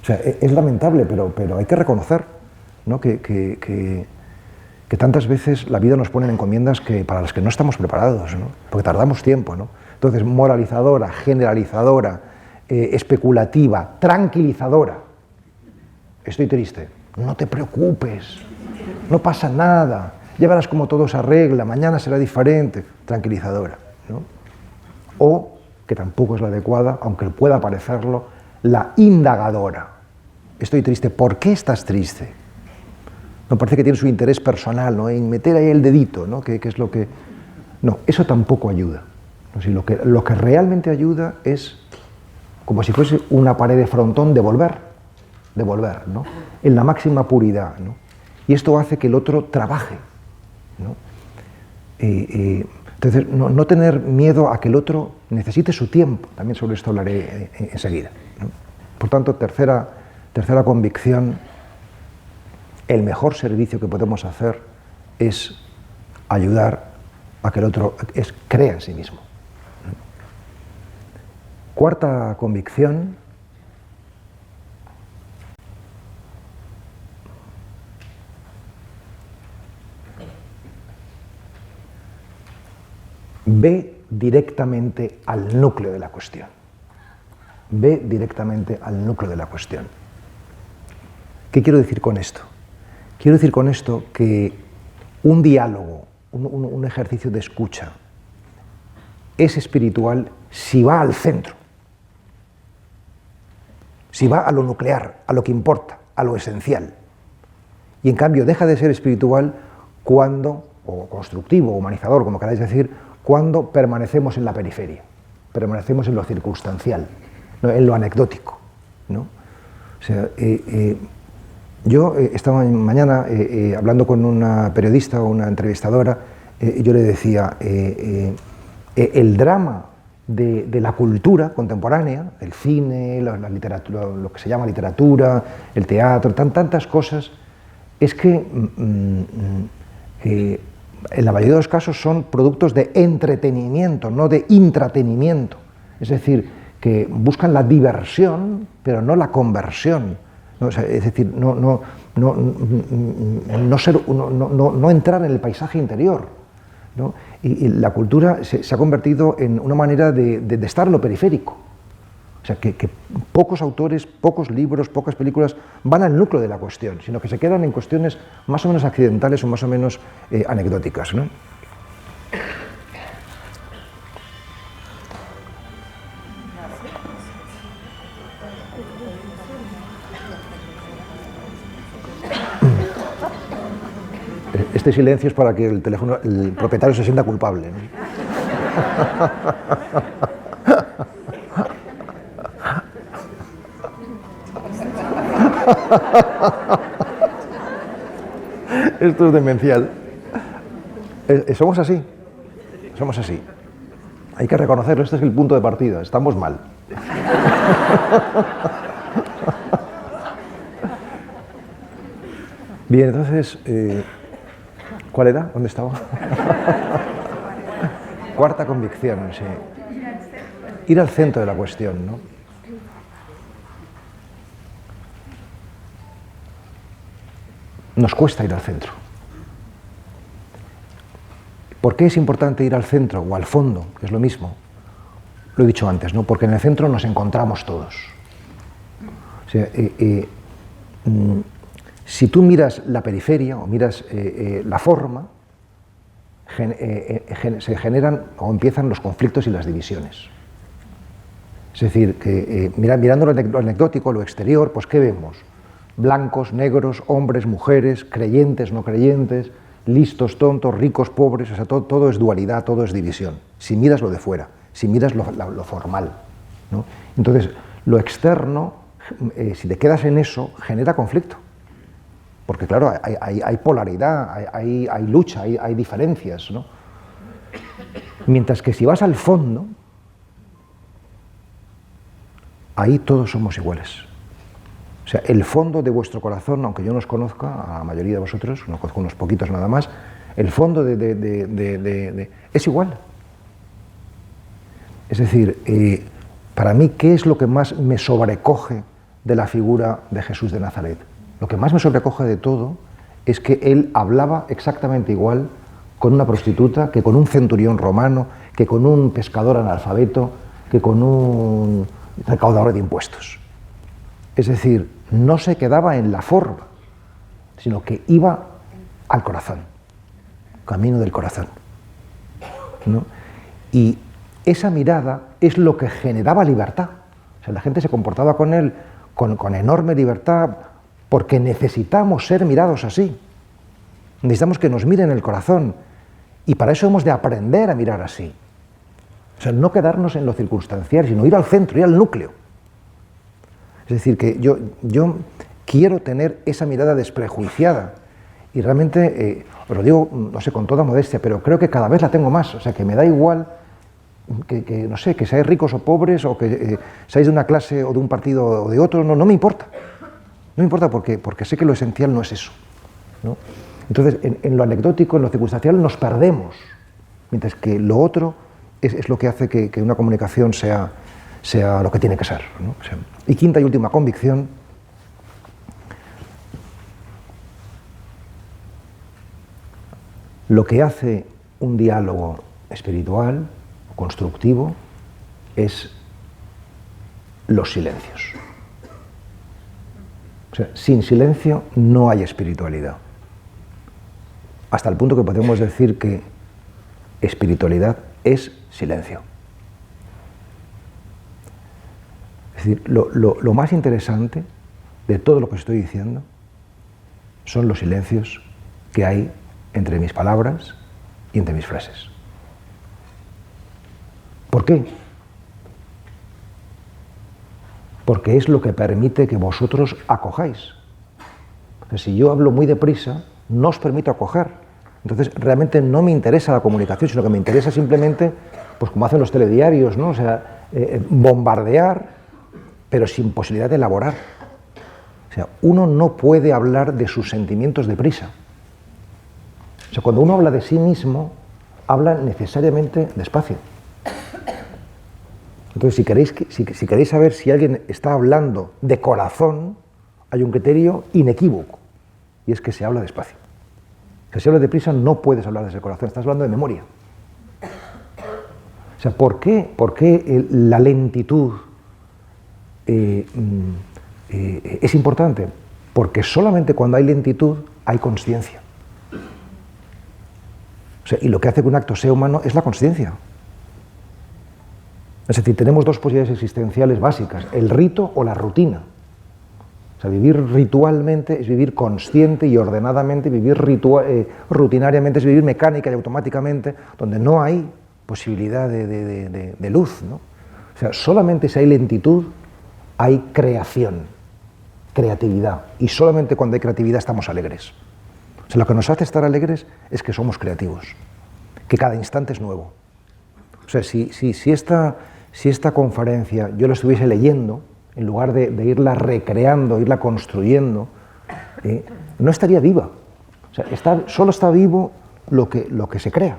O sea, es lamentable, pero hay que reconocer, ¿no? que tantas veces la vida nos pone en encomiendas para las que no estamos preparados, ¿no? Porque tardamos tiempo, ¿no? Entonces, moralizadora, generalizadora, especulativa, tranquilizadora. Estoy triste, no te preocupes, no pasa nada, ya verás cómo todo se arregla, mañana será diferente, tranquilizadora, ¿no? O, que tampoco es la adecuada, aunque pueda parecerlo, la indagadora. Estoy triste, ¿por qué estás triste? No, parece que tiene su interés personal, ¿no? En meter ahí el dedito, ¿no? ¿Qué es lo que...? No, eso tampoco ayuda. ¿No? Si lo que realmente ayuda es, como si fuese una pared de frontón, devolver, ¿no? En la máxima puridad, ¿no? Y esto hace que el otro trabaje, ¿no? Entonces, no tener miedo a que el otro necesite su tiempo, también sobre esto hablaré enseguida, ¿no? Por tanto, tercera convicción, el mejor servicio que podemos hacer es ayudar a que el otro crea en sí mismo, ¿no? Cuarta convicción, ve directamente al núcleo de la cuestión. Ve directamente al núcleo de la cuestión. ¿Qué quiero decir con esto? Quiero decir con esto que un diálogo, un ejercicio de escucha, es espiritual si va al centro, si va a lo nuclear, a lo que importa, a lo esencial. Y en cambio deja de ser espiritual cuando, o constructivo, o humanizador, como queráis decir, cuando permanecemos en la periferia, permanecemos en lo circunstancial, ¿no? En lo anecdótico, ¿no? O sea, yo estaba mañana hablando con una periodista o una entrevistadora, yo le decía, el drama de la cultura contemporánea, el cine, la literatura, lo que se llama literatura, el teatro, tantas cosas, es que en la mayoría de los casos son productos de entretenimiento, no de intratenimiento. Es decir, que buscan la diversión, pero no la conversión. ¿No? O sea, es decir, no entrar en el paisaje interior, ¿no? Y la cultura se ha convertido en una manera de estar en lo periférico. O sea, que pocos autores, pocos libros, pocas películas van al núcleo de la cuestión, sino que se quedan en cuestiones más o menos accidentales o más o menos anecdóticas, ¿no? Este silencio es para que el propietario se sienta culpable, ¿no? Esto es demencial. Somos así. Somos así. Hay que reconocerlo, este es el punto de partida. Estamos mal. Bien, entonces, ¿cuál era? ¿Dónde estaba? Cuarta convicción, sí. Ir al centro de la cuestión, ¿no? Nos cuesta ir al centro. ¿Por qué es importante ir al centro o al fondo, que es lo mismo? Lo he dicho antes, ¿no? Porque en el centro nos encontramos todos. O sea, si tú miras la periferia o miras la forma, se generan o empiezan los conflictos y las divisiones. Es decir, que mirando lo anecdótico, lo exterior, pues ¿qué vemos? Blancos, negros, hombres, mujeres, creyentes, no creyentes, listos, tontos, ricos, pobres, o sea, todo es dualidad, todo es división. Si miras lo de fuera, si miras lo formal, ¿no? Entonces, lo externo, si te quedas en eso, genera conflicto. Porque claro, hay polaridad, hay lucha, hay diferencias, ¿no? Mientras que si vas al fondo, ahí todos somos iguales. O sea, el fondo de vuestro corazón, aunque yo no os conozca, a la mayoría de vosotros, no conozco unos poquitos nada más, el fondo es igual. Es decir, para mí, ¿qué es lo que más me sobrecoge de la figura de Jesús de Nazaret? Lo que más me sobrecoge de todo es que él hablaba exactamente igual con una prostituta que con un centurión romano, que con un pescador analfabeto, que con un recaudador de impuestos. Es decir, no se quedaba en la forma, sino que iba al corazón, camino del corazón, ¿no? Y esa mirada es lo que generaba libertad. O sea, la gente se comportaba con él con enorme libertad porque necesitamos ser mirados así. Necesitamos que nos miren el corazón y para eso hemos de aprender a mirar así. O sea, no quedarnos en lo circunstancial, sino ir al centro, ir al núcleo. Es decir, que yo quiero tener esa mirada desprejuiciada y realmente, os lo digo, no sé, con toda modestia, pero creo que cada vez la tengo más. O sea, que me da igual que no sé, que seáis ricos o pobres o que seáis de una clase o de un partido o de otro, no me importa. No me importa porque sé que lo esencial no es eso, ¿no? Entonces, en lo anecdótico, en lo circunstancial, nos perdemos, mientras que lo otro es lo que hace que una comunicación sea lo que tiene que ser, ¿no? O sea, y quinta y última convicción, lo que hace un diálogo espiritual, constructivo, es los silencios. O sea, sin silencio no hay espiritualidad. Hasta el punto que podemos decir que espiritualidad es silencio. Es decir, lo más interesante de todo lo que estoy diciendo son los silencios que hay entre mis palabras y entre mis frases. ¿Por qué? Porque es lo que permite que vosotros acojáis. Entonces, si yo hablo muy deprisa, no os permito acoger. Entonces, realmente no me interesa la comunicación, sino que me interesa simplemente, pues como hacen los telediarios, ¿no? O sea, bombardear, pero sin posibilidad de elaborar. O sea, uno no puede hablar de sus sentimientos deprisa. O sea, cuando uno habla de sí mismo, habla necesariamente despacio. Entonces, si queréis saber si alguien está hablando de corazón, hay un criterio inequívoco, y es que se habla despacio. Si se habla deprisa, no puedes hablar desde el corazón, estás hablando de memoria. O sea, ¿por qué la lentitud es importante? Porque solamente cuando hay lentitud hay consciencia. O sea, y lo que hace que un acto sea humano es la consciencia. Es decir, tenemos dos posibilidades existenciales básicas, el rito o la rutina. O sea, vivir ritualmente es vivir consciente y ordenadamente, vivir rutinariamente es vivir mecánica y automáticamente, donde no hay posibilidad de luz, ¿no? O sea, solamente si hay lentitud, hay creación. creatividad. Y solamente cuando hay creatividad estamos alegres. O sea, lo que nos hace estar alegres es que somos creativos, que cada instante es nuevo. O sea, si esta conferencia yo la estuviese leyendo, en lugar de irla recreando, irla construyendo, no estaría viva. O sea, solo está vivo lo que se crea.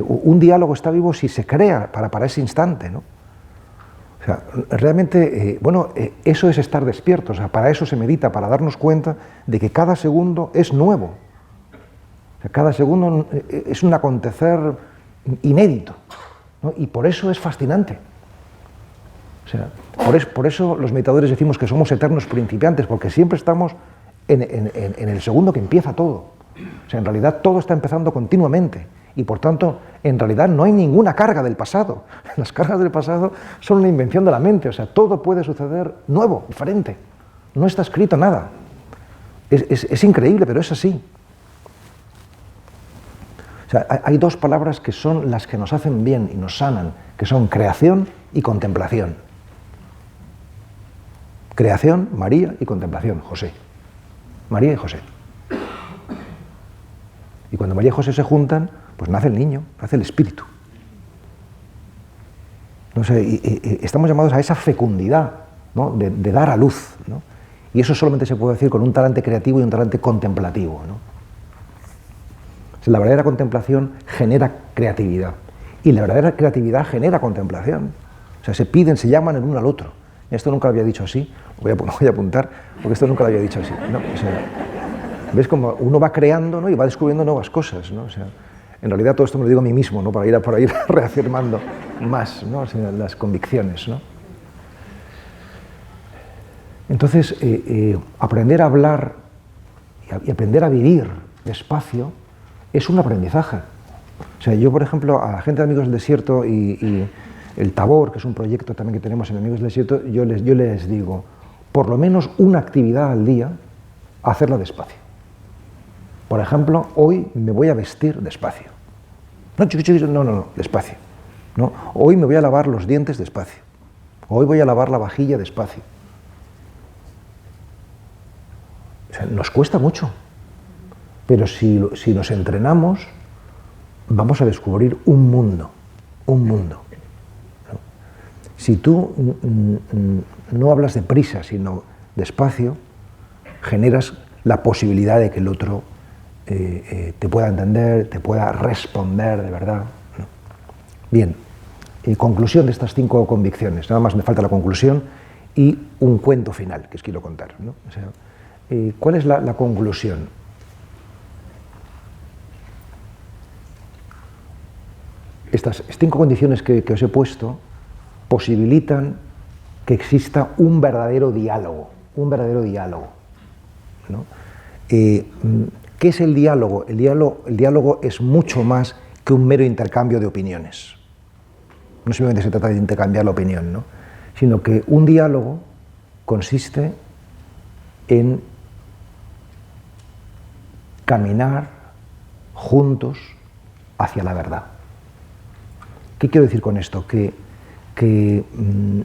Un diálogo está vivo si se crea para ese instante, ¿no? O sea, realmente, eso es estar despiertos. O sea, para eso se medita, para darnos cuenta de que cada segundo es nuevo. O sea, cada segundo es un acontecer inédito, ¿no? Y por eso es fascinante. O sea, por eso los meditadores decimos que somos eternos principiantes, porque siempre estamos en el segundo que empieza todo. O sea, en realidad todo está empezando continuamente. Y por tanto, en realidad no hay ninguna carga del pasado. Las cargas del pasado son una invención de la mente. O sea, todo puede suceder nuevo, diferente. No está escrito nada. Es increíble, pero es así. O sea, hay dos palabras que son las que nos hacen bien y nos sanan, que son creación y contemplación. Creación, María, y contemplación, José. María y José. Y cuando María y José se juntan, pues nace el niño, nace el espíritu. No sé, y estamos llamados a esa fecundidad, ¿no? de dar a luz, ¿no? Y eso solamente se puede decir con un talante creativo y un talante contemplativo, ¿no? O sea, la verdadera contemplación genera creatividad, y la verdadera creatividad genera contemplación. O sea, se piden, se llaman el uno al otro. Esto nunca lo había dicho así, voy a apuntar, porque esto nunca lo había dicho así, ¿no? O sea, ves como uno va creando, ¿no? Y va descubriendo nuevas cosas, ¿no? O sea, en realidad todo esto me lo digo a mí mismo, ¿no? Para ir reafirmando más, ¿no? O sea, las convicciones, ¿no? Entonces, aprender a hablar y aprender a vivir despacio es un aprendizaje. O sea, yo, por ejemplo, a la gente de Amigos del Desierto y el Tabor, que es un proyecto también que tenemos en Amigos del Desierto, yo les digo, por lo menos una actividad al día, hacerla despacio. Por ejemplo, hoy me voy a vestir despacio. No, despacio. ¿No? Hoy me voy a lavar los dientes despacio. Hoy voy a lavar la vajilla despacio. O sea, nos cuesta mucho, pero si nos entrenamos, vamos a descubrir un mundo. ¿No? Si tú no hablas deprisa, sino despacio, generas la posibilidad de que el otro te pueda entender, te pueda responder de verdad, ¿no? Bien, conclusión de estas 5 convicciones. Nada más me falta la conclusión y un cuento final que os quiero contar, ¿no? O sea, ¿cuál es la conclusión? Estas 5 condiciones que os he puesto posibilitan que exista un verdadero diálogo, ¿no? ¿Qué es el diálogo? El diálogo es mucho más que un mero intercambio de opiniones. No simplemente se trata de intercambiar la opinión, ¿no? Sino que un diálogo consiste en caminar juntos hacia la verdad. ¿Qué quiero decir con esto? Que el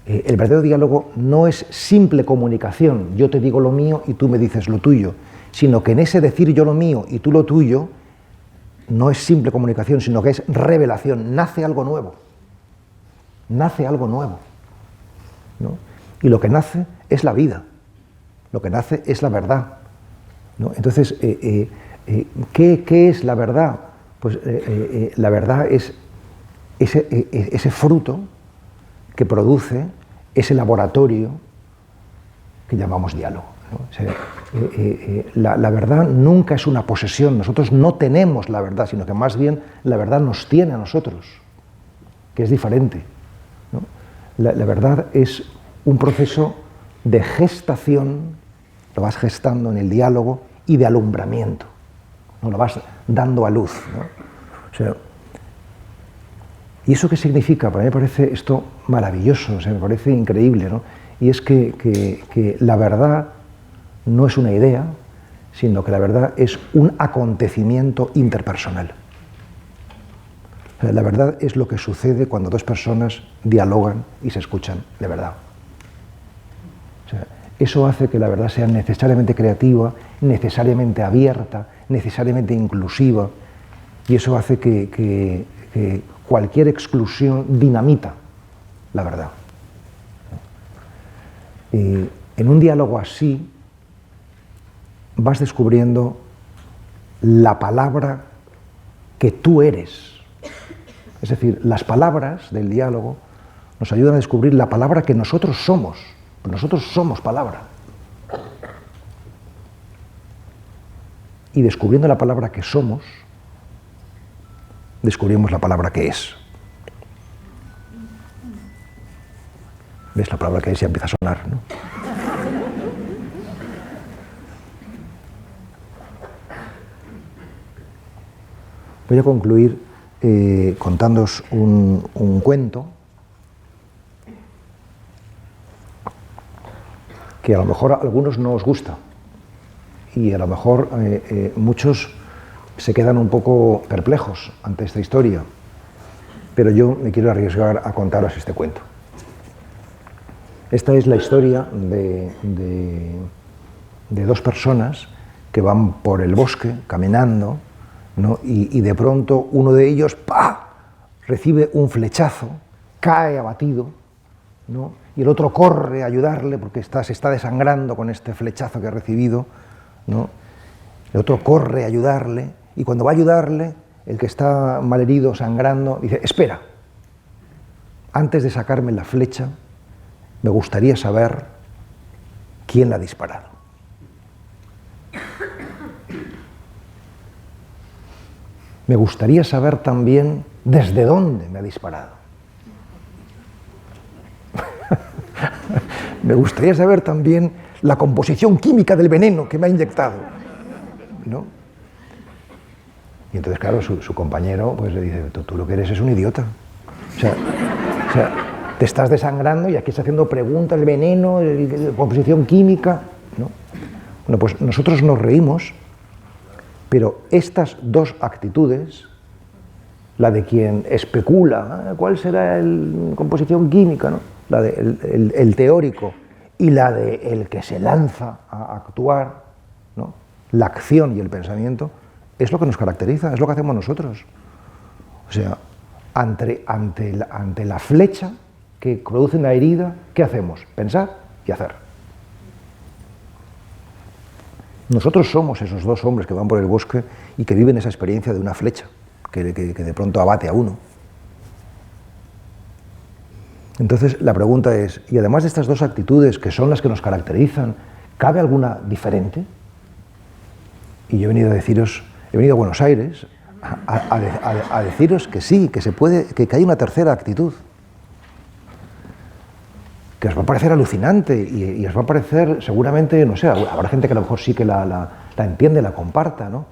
verdadero diálogo no es simple comunicación, yo te digo lo mío y tú me dices lo tuyo, sino que en ese decir yo lo mío y tú lo tuyo no es simple comunicación, sino que es revelación, nace algo nuevo, ¿no? Y lo que nace es la vida, lo que nace es la verdad, ¿no? Entonces, ¿qué es la verdad? Pues la verdad es ese fruto que produce ese laboratorio que llamamos diálogo, ¿no? O sea, la verdad nunca es una posesión, nosotros no tenemos la verdad, sino que más bien la verdad nos tiene a nosotros, que es diferente, ¿no? La verdad es un proceso de gestación, lo vas gestando en el diálogo, y de alumbramiento, ¿no? Lo vas dando a luz, ¿no? O sea, ¿y eso qué significa? Para mí me parece esto maravilloso, o sea, me parece increíble, ¿no? Y es que la verdad no es una idea, sino que la verdad es un acontecimiento interpersonal. O sea, la verdad es lo que sucede cuando dos personas dialogan y se escuchan de verdad. eso hace que la verdad sea necesariamente creativa, necesariamente abierta, necesariamente inclusiva, y eso hace que cualquier exclusión dinamita la verdad. En un diálogo así vas descubriendo la palabra que tú eres. Es decir, las palabras del diálogo nos ayudan a descubrir la palabra que nosotros somos. Nosotros somos palabra. Y descubriendo la palabra que somos, descubrimos la palabra que es. ¿Ves? La palabra que es ya empieza a sonar, ¿no? Voy a concluir contándoos un cuento que a lo mejor a algunos no os gusta y a lo mejor muchos se quedan un poco perplejos ante esta historia, pero yo me quiero arriesgar a contaros este cuento. Esta es la historia de dos personas que van por el bosque caminando, ¿no? Y de pronto uno de ellos ¡pah!, recibe un flechazo, cae abatido, ¿no? Y el otro corre a ayudarle porque se está desangrando con este flechazo que ha recibido, ¿no? El otro corre a ayudarle y cuando va a ayudarle, el que está malherido, sangrando, dice: espera, antes de sacarme la flecha, me gustaría saber quién la ha disparado. Me gustaría saber también desde dónde me ha disparado. Me gustaría saber también la composición química del veneno que me ha inyectado, ¿no? Y entonces, claro, su compañero pues le dice: tú lo que eres es un idiota. O sea, te estás desangrando y aquí estás haciendo preguntas, el veneno, la composición química, ¿no? Bueno, pues nosotros nos reímos, pero estas dos actitudes, la de quien especula cuál será la composición química, ¿no? La del teórico y la del que se lanza a actuar, ¿no? La acción y el pensamiento, es lo que nos caracteriza, es lo que hacemos nosotros. O sea, ante la flecha que produce una herida, ¿qué hacemos? Pensar y hacer. Nosotros somos esos dos hombres que van por el bosque y que viven esa experiencia de una flecha que de pronto abate a uno. Entonces la pregunta es, y además de estas dos actitudes que son las que nos caracterizan, ¿cabe alguna diferente? Y yo he venido a Buenos Aires a deciros que sí, que se puede, que hay una tercera actitud, que os va a parecer alucinante y os va a parecer, seguramente, no sé, habrá gente que a lo mejor sí que la entiende, la comparta, ¿no?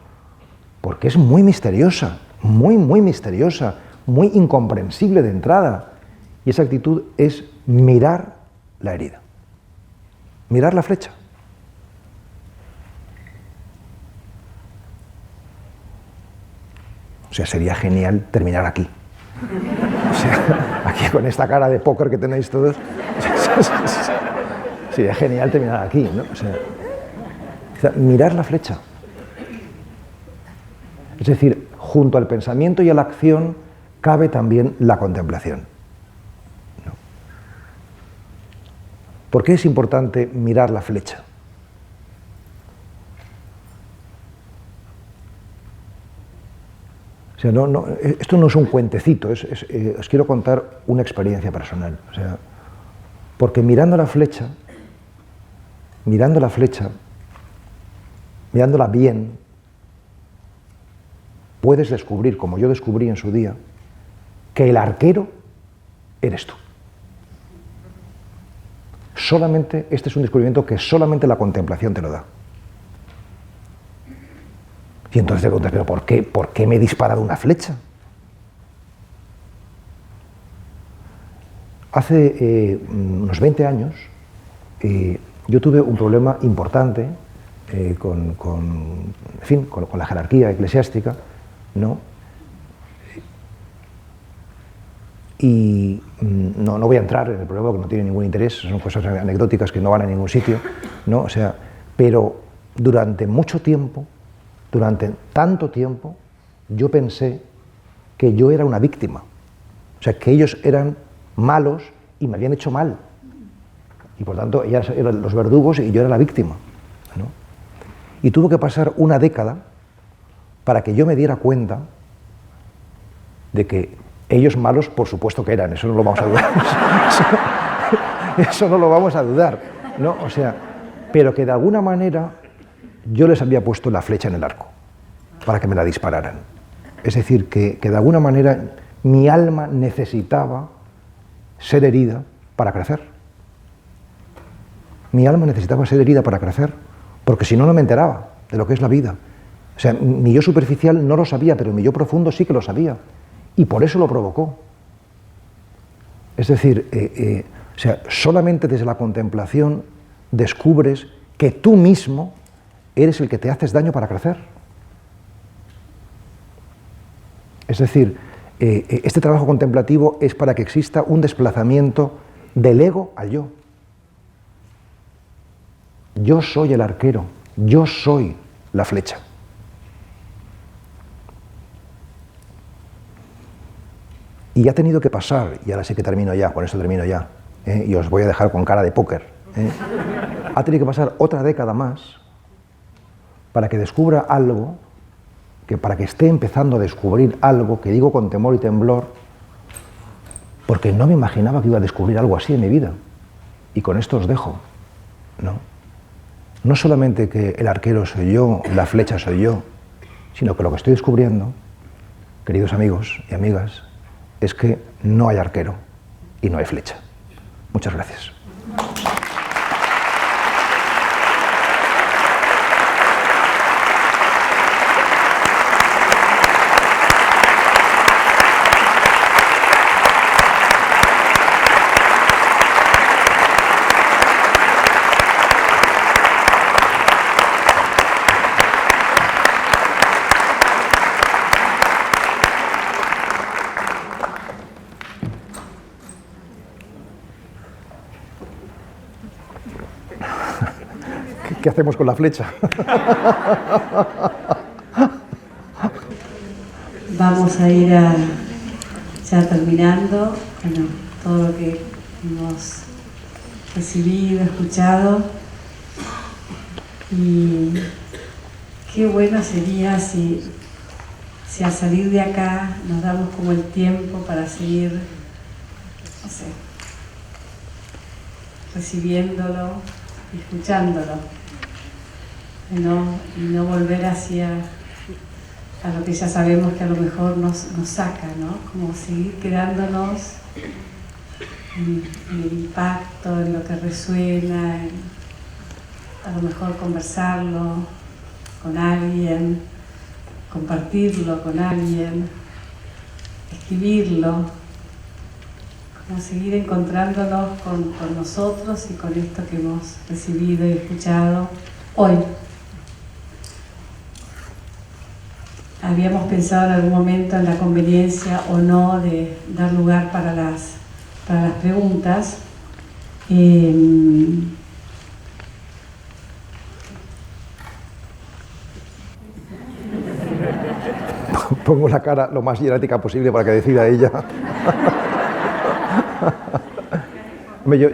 Porque es muy misteriosa, muy misteriosa, muy incomprensible de entrada. Y esa actitud es mirar la herida, mirar la flecha. O sea, sería genial terminar aquí. O sea, aquí con esta cara de póker que tenéis todos, sería genial terminar aquí, ¿no? O sea, mirar la flecha. Es decir, junto al pensamiento y a la acción cabe también la contemplación, ¿no? ¿Por qué es importante mirar la flecha? O sea, esto no es un cuentecito, os quiero contar una experiencia personal. O sea, porque mirando la flecha, mirándola bien, puedes descubrir, como yo descubrí en su día, que el arquero eres tú. Solamente, este es un descubrimiento que solamente la contemplación te lo da. Y entonces te preguntas, ¿pero por qué me he disparado una flecha? Hace unos 20 años yo tuve un problema importante con la jerarquía eclesiástica, ¿no? y no voy a entrar en el problema porque no tiene ningún interés, son cosas anecdóticas que no van a ningún sitio, ¿no? O sea, pero durante mucho tiempo, durante tanto tiempo, yo pensé que yo era una víctima, o sea, que ellos eran malos y me habían hecho mal, y por tanto ellos eran los verdugos y yo era la víctima, ¿no? Y tuvo que pasar una década para que yo me diera cuenta de que ellos malos, por supuesto que eran, eso no lo vamos a dudar, eso no lo vamos a dudar, ¿no? O sea, pero que de alguna manera yo les había puesto la flecha en el arco para que me la dispararan. Es decir, que de alguna manera mi alma necesitaba ser herida para crecer. Mi alma necesitaba ser herida para crecer, porque si no, no me enteraba de lo que es la vida. O sea, mi yo superficial no lo sabía, pero mi yo profundo sí que lo sabía. Y por eso lo provocó. Es decir, o sea, solamente desde la contemplación descubres que tú mismo eres el que te haces daño para crecer. Es decir, este trabajo contemplativo es para que exista un desplazamiento del ego al yo. Yo soy el arquero, yo soy la flecha. Y ha tenido que pasar, y ahora sí que termino ya, con esto termino ya, y os voy a dejar con cara de póker. Ha tenido que pasar otra década más para que descubra algo, para que esté empezando a descubrir algo, que digo con temor y temblor, porque no me imaginaba que iba a descubrir algo así en mi vida. Y con esto os dejo, ¿no? No solamente que el arquero soy yo, la flecha soy yo, sino que lo que estoy descubriendo, queridos amigos y amigas, es que no hay arquero y no hay flecha. Muchas gracias. ¿Qué hacemos con la flecha? Vamos a ir ya terminando, bueno, todo lo que hemos recibido, escuchado, y qué bueno sería si al salir de acá nos damos como el tiempo para seguir, no sé, recibiéndolo, escuchándolo. Y no volver hacia a lo que ya sabemos que a lo mejor nos saca, ¿no? Como seguir quedándonos en el impacto, en lo que resuena, a lo mejor conversarlo con alguien, compartirlo con alguien, escribirlo, como seguir encontrándonos con nosotros y con esto que hemos recibido y escuchado hoy. Habíamos pensado en algún momento en la conveniencia o no de dar lugar para las preguntas. Pongo la cara lo más hierática posible para que decida ella.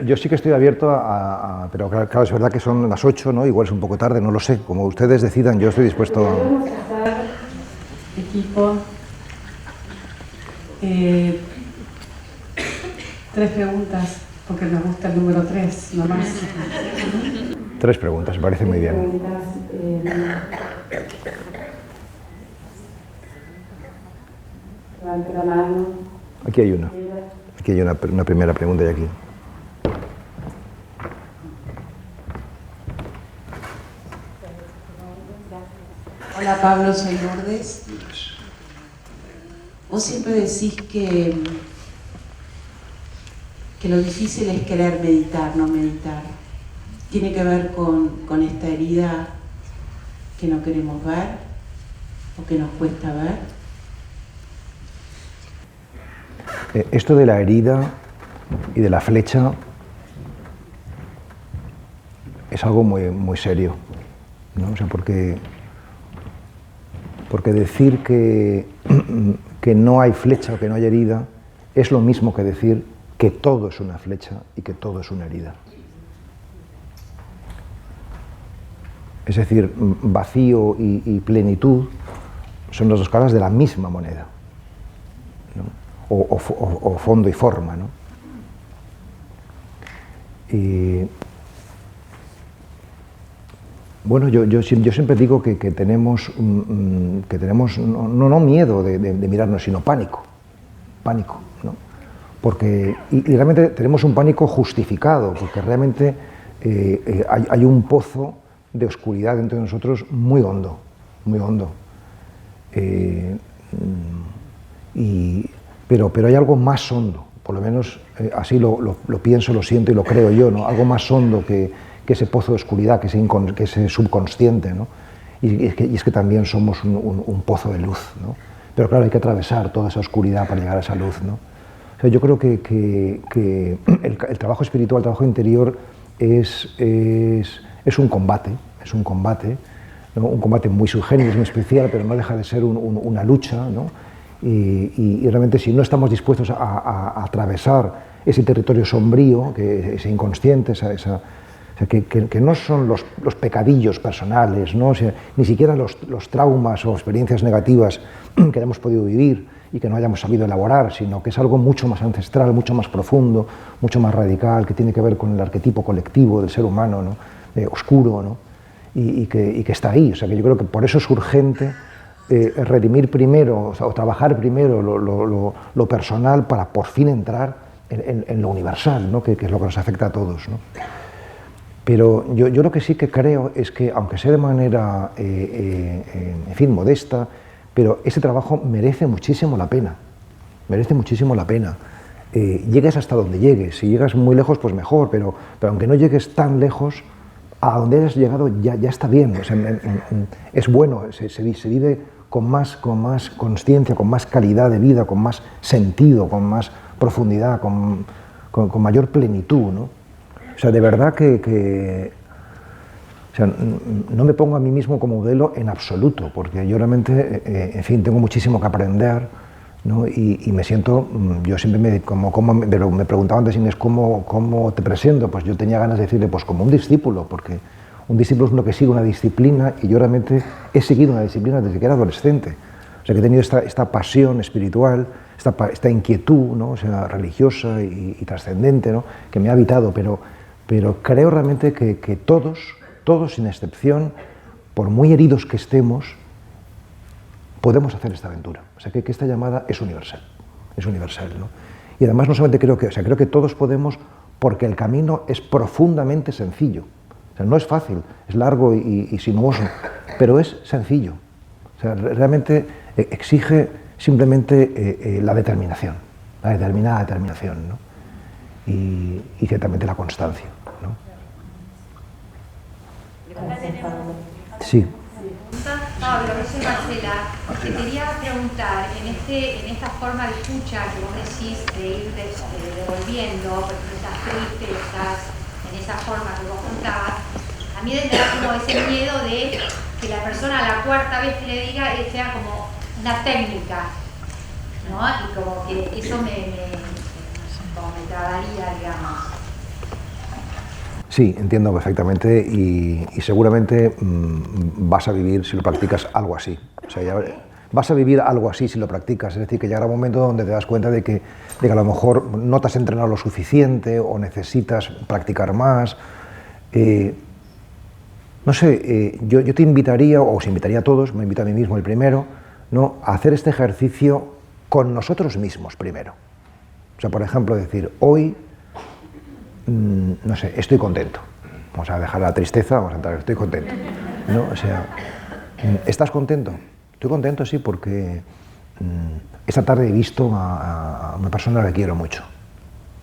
Yo sí que estoy abierto pero claro, es verdad que son las 8, ¿no? Igual es un poco tarde, no lo sé. Como ustedes decidan, yo estoy dispuesto a... Equipo, 3 preguntas, porque nos gusta el número 3, no más. 3 preguntas, me parece muy bien. Levante la mano. Aquí hay una. Aquí hay una primera pregunta y aquí. Hola Pablo, soy Lourdes. Vos siempre decís que lo difícil es querer meditar, no meditar. ¿Tiene que ver con esta herida que no queremos ver o que nos cuesta ver? Esto de la herida y de la flecha es algo muy, muy serio, ¿no? O sea, porque decir que no hay flecha o que no hay herida es lo mismo que decir que todo es una flecha y que todo es una herida. Es decir, vacío y plenitud son las dos caras de la misma moneda, ¿no? O fondo y forma, ¿no? Y bueno, yo siempre digo que tenemos no miedo de mirarnos, sino pánico, ¿no? Porque, y realmente tenemos un pánico justificado, porque realmente hay un pozo de oscuridad dentro de nosotros muy hondo, muy hondo. Pero hay algo más hondo, por lo menos así lo pienso, lo siento y lo creo yo, ¿no? Algo más hondo que ese pozo de oscuridad, que ese subconsciente, ¿no? Y es que también somos un pozo de luz, ¿no? Pero claro, hay que atravesar toda esa oscuridad para llegar a esa luz, ¿no? O sea, yo creo que el trabajo espiritual, el trabajo interior es un combate, ¿no? Un combate muy sui generis, muy especial, pero no deja de ser una lucha, ¿no? Y realmente si no estamos dispuestos a atravesar ese territorio sombrío, ese inconsciente, o sea, que no son los pecadillos personales, ¿no? O sea, ni siquiera los traumas o experiencias negativas que hemos podido vivir y que no hayamos sabido elaborar, sino que es algo mucho más ancestral, mucho más profundo, mucho más radical, que tiene que ver con el arquetipo colectivo del ser humano, ¿no? Oscuro, ¿no? Y que está ahí. O sea, que yo creo que por eso es urgente redimir primero, o trabajar primero lo personal para por fin entrar en lo universal, ¿no? Que es lo que nos afecta a todos, ¿no? Pero yo lo que sí que creo es que, aunque sea de manera, en fin, modesta, pero ese trabajo merece muchísimo la pena, llegues hasta donde llegues. Si llegas muy lejos, pues mejor, pero aunque no llegues tan lejos, a donde hayas llegado ya está bien. O sea, es bueno, se vive con más consciencia, con más calidad de vida, con más sentido, con más profundidad, con mayor plenitud, ¿no? O sea, de verdad que o sea, no me pongo a mí mismo como modelo en absoluto, porque yo realmente, en fin, tengo muchísimo que aprender, ¿no? Y me siento, yo siempre me preguntaban antes, Inés, ¿cómo te presento? Pues yo tenía ganas de decirle, pues como un discípulo, porque un discípulo es uno que sigue una disciplina, y yo realmente he seguido una disciplina desde que era adolescente. O sea, que he tenido esta pasión espiritual, esta inquietud, ¿no? O sea, religiosa y trascendente, ¿no? Que me ha habitado, pero creo realmente que todos sin excepción, por muy heridos que estemos, podemos hacer esta aventura. O sea, que esta llamada es universal, ¿no? Y además no solamente creo que todos podemos, porque el camino es profundamente sencillo. O sea, no es fácil, es largo y sinuoso, pero es sencillo. O sea, realmente exige simplemente la determinación, la determinada determinación, ¿no? Y ciertamente la constancia, ¿no? Sí. Pablo, yo soy Marcela. Te quería preguntar, en esta forma de escucha que vos decís de ir devolviendo, por ejemplo, esas tristezas, en esa forma que vos contabas, a mí me da como ese miedo de que la persona a la cuarta vez que le diga sea como una técnica, ¿no? Y como que eso me trabaría, digamos. Sí, entiendo perfectamente y seguramente vas a vivir, si lo practicas, algo así. O sea, vas a vivir algo así si lo practicas, es decir, que llegará un momento donde te das cuenta de que a lo mejor no te has entrenado lo suficiente o necesitas practicar más. No sé, yo te invitaría, o os invitaría a todos, me invito a mí mismo el primero, ¿no? A hacer este ejercicio con nosotros mismos primero. O sea, por ejemplo, decir, hoy, no sé, estoy contento. Vamos a dejar la tristeza, vamos a entrar, estoy contento, ¿no? O sea, ¿estás contento? Estoy contento, sí, porque esta tarde he visto a una persona a la que quiero mucho.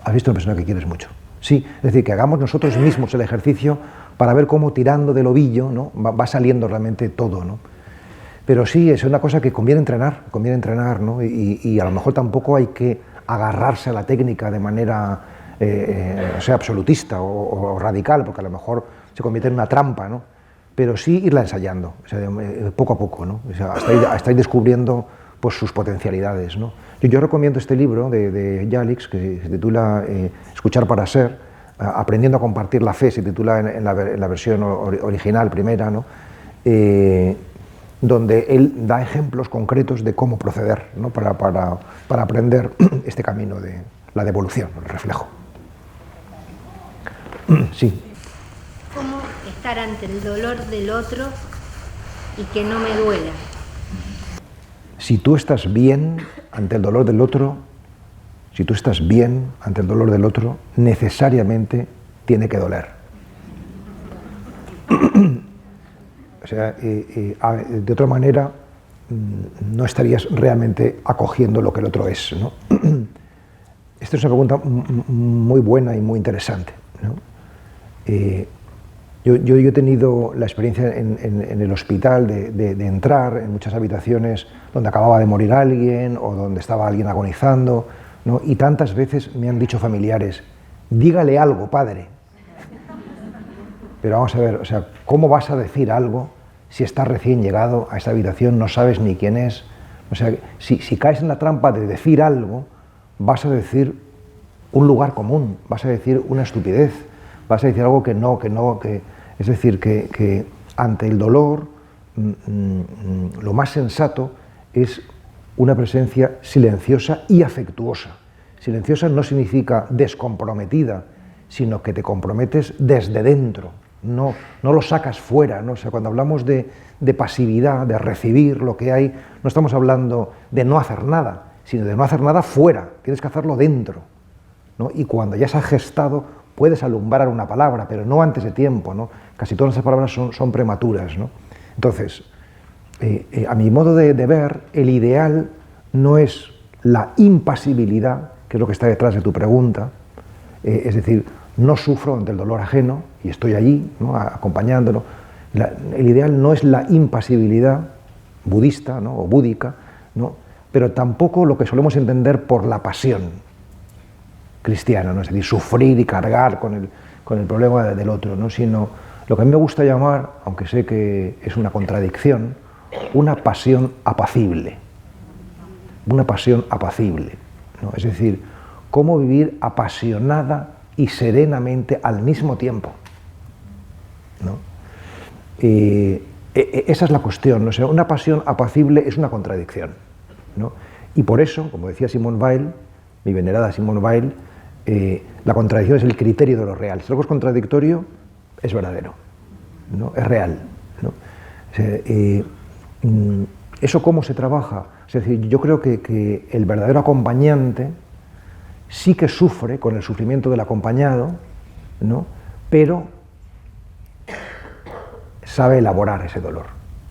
¿Has visto a una persona que quieres mucho? Sí, es decir, que hagamos nosotros mismos el ejercicio para ver cómo tirando del ovillo, ¿no? va saliendo realmente todo, ¿no? Pero sí, es una cosa que conviene entrenar, ¿no? Y a lo mejor tampoco hay que agarrarse a la técnica de manera absolutista o radical, porque a lo mejor se convierte en una trampa, ¿no? Pero sí irla ensayando, o sea, poco a poco, ¿no? O sea, hasta ir descubriendo pues, sus potencialidades, ¿no? Yo recomiendo este libro de Jalics, que se titula Escuchar para ser, aprendiendo a compartir la fe, se titula en la versión original, primera, ¿no? Donde él da ejemplos concretos de cómo proceder, ¿no? para aprender este camino de la devolución, el reflejo. Sí. ¿Cómo estar ante el dolor del otro y que no me duela? Si tú estás bien ante el dolor del otro, necesariamente tiene que doler. O sea, de otra manera, no estarías realmente acogiendo lo que el otro es, ¿no? Esta es una pregunta muy buena y muy interesante, ¿no? Yo he tenido la experiencia en el hospital de entrar en muchas habitaciones donde acababa de morir alguien o donde estaba alguien agonizando, ¿no? Y tantas veces me han dicho familiares, dígale algo, padre. Pero vamos a ver, o sea, ¿cómo vas a decir algo si estás recién llegado a esta habitación, no sabes ni quién es? O sea, si caes en la trampa de decir algo, vas a decir un lugar común, vas a decir una estupidez, vas a decir algo es decir, que ante el dolor lo más sensato es una presencia silenciosa y afectuosa. Silenciosa no significa descomprometida, sino que te comprometes desde dentro, no lo sacas fuera, ¿no? O sea, cuando hablamos de pasividad, de recibir lo que hay, no estamos hablando de no hacer nada, sino de no hacer nada fuera, tienes que hacerlo dentro, ¿no? Y cuando ya se ha gestado, puedes alumbrar una palabra, pero no antes de tiempo, ¿no? Casi todas esas palabras son prematuras, ¿no? Entonces, a mi modo de ver, el ideal no es la impasibilidad, que es lo que está detrás de tu pregunta, es decir, no sufro ante el dolor ajeno y estoy allí, ¿no? Acompañándolo. El ideal no es la impasibilidad budista, ¿no? O búdica, ¿no? Pero tampoco lo que solemos entender por la pasión cristiana, ¿no? Es decir, sufrir y cargar con el problema del otro, ¿no? Sino lo que a mí me gusta llamar, aunque sé que es una contradicción, una pasión apacible. Una pasión apacible, ¿no? Es decir, cómo vivir apasionada y serenamente al mismo tiempo, ¿no? Esa es la cuestión, ¿no? O sea, una pasión apacible es una contradicción, ¿no? Y por eso, como decía Simone Weil, mi venerada Simone Weil, la contradicción es el criterio de lo real. Si algo es contradictorio, es verdadero, ¿no? Es real, ¿no? O sea, ¿eso cómo se trabaja? Es decir, yo creo que el verdadero acompañante sí que sufre con el sufrimiento del acompañado, ¿no? Pero sabe elaborar ese dolor,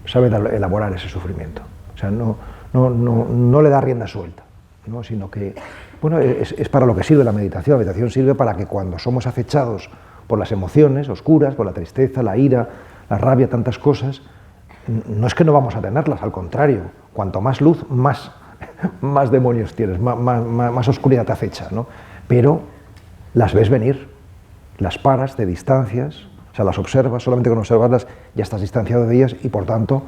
sabe elaborar ese sufrimiento. O sea, no le da rienda suelta, ¿no? Sino que, bueno, es para lo que sirve la meditación. La meditación sirve para que cuando somos acechados por las emociones oscuras, por la tristeza, la ira, la rabia, tantas cosas, no es que no vamos a tenerlas, al contrario, cuanto más luz, más demonios tienes, más oscuridad te acecha, ¿no? Pero las ves venir, las paras, te distancias, o sea, las observas, solamente con observarlas ya estás distanciado de ellas y por tanto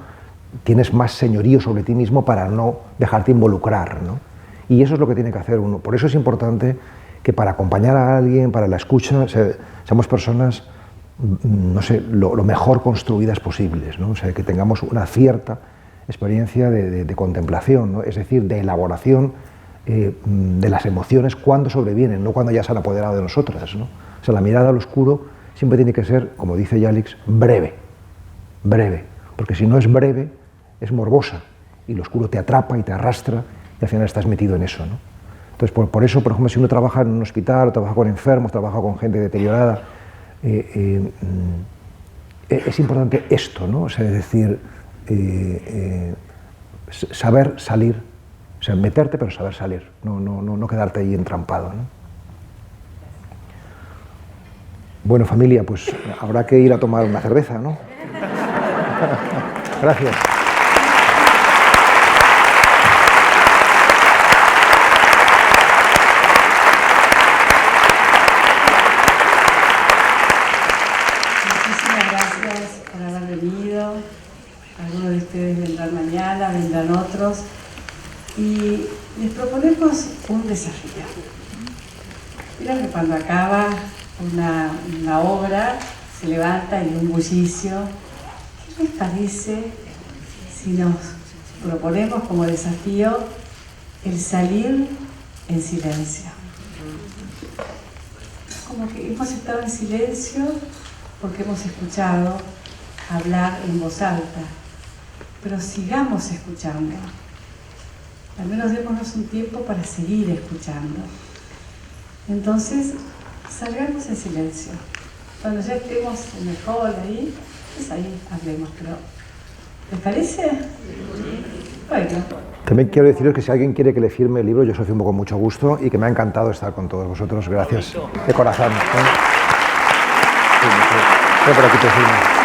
tienes más señorío sobre ti mismo para no dejarte involucrar, ¿no? Y eso es lo que tiene que hacer uno. Por eso es importante que para acompañar a alguien, para la escucha, seamos personas, no sé, lo mejor construidas posibles, ¿no? O sea, que tengamos una cierta experiencia de contemplación, ¿no? Es decir, de elaboración de las emociones cuando sobrevienen, no cuando ya se han apoderado de nosotras, ¿no? O sea, la mirada al oscuro siempre tiene que ser, como dice Jalics, breve, porque si no es breve, es morbosa, y lo oscuro te atrapa y te arrastra, y al final estás metido en eso, ¿no? Entonces, por eso, por ejemplo, si uno trabaja en un hospital, trabaja con enfermos, trabaja con gente deteriorada, es importante esto, ¿no? O sea, es decir, saber salir, o sea, meterte pero saber salir, no quedarte ahí entrampado, ¿no? Bueno, familia, pues habrá que ir a tomar una cerveza, ¿no? Gracias. nosotros y les proponemos un desafío. Mira que cuando acaba una obra se levanta y un bullicio. ¿Qué les parece si nos proponemos como desafío el salir en silencio? Como que hemos estado en silencio porque hemos escuchado hablar en voz alta, pero sigamos escuchando. Al menos démonos un tiempo para seguir escuchando. Entonces, salgamos en silencio. Cuando ya estemos en el hall ahí, pues ahí hablemos, pero ¿les parece? Bueno. También quiero deciros que si alguien quiere que le firme el libro, yo se lo firmo con mucho gusto y que me ha encantado estar con todos vosotros. Gracias de corazón. Por aquí te firmo.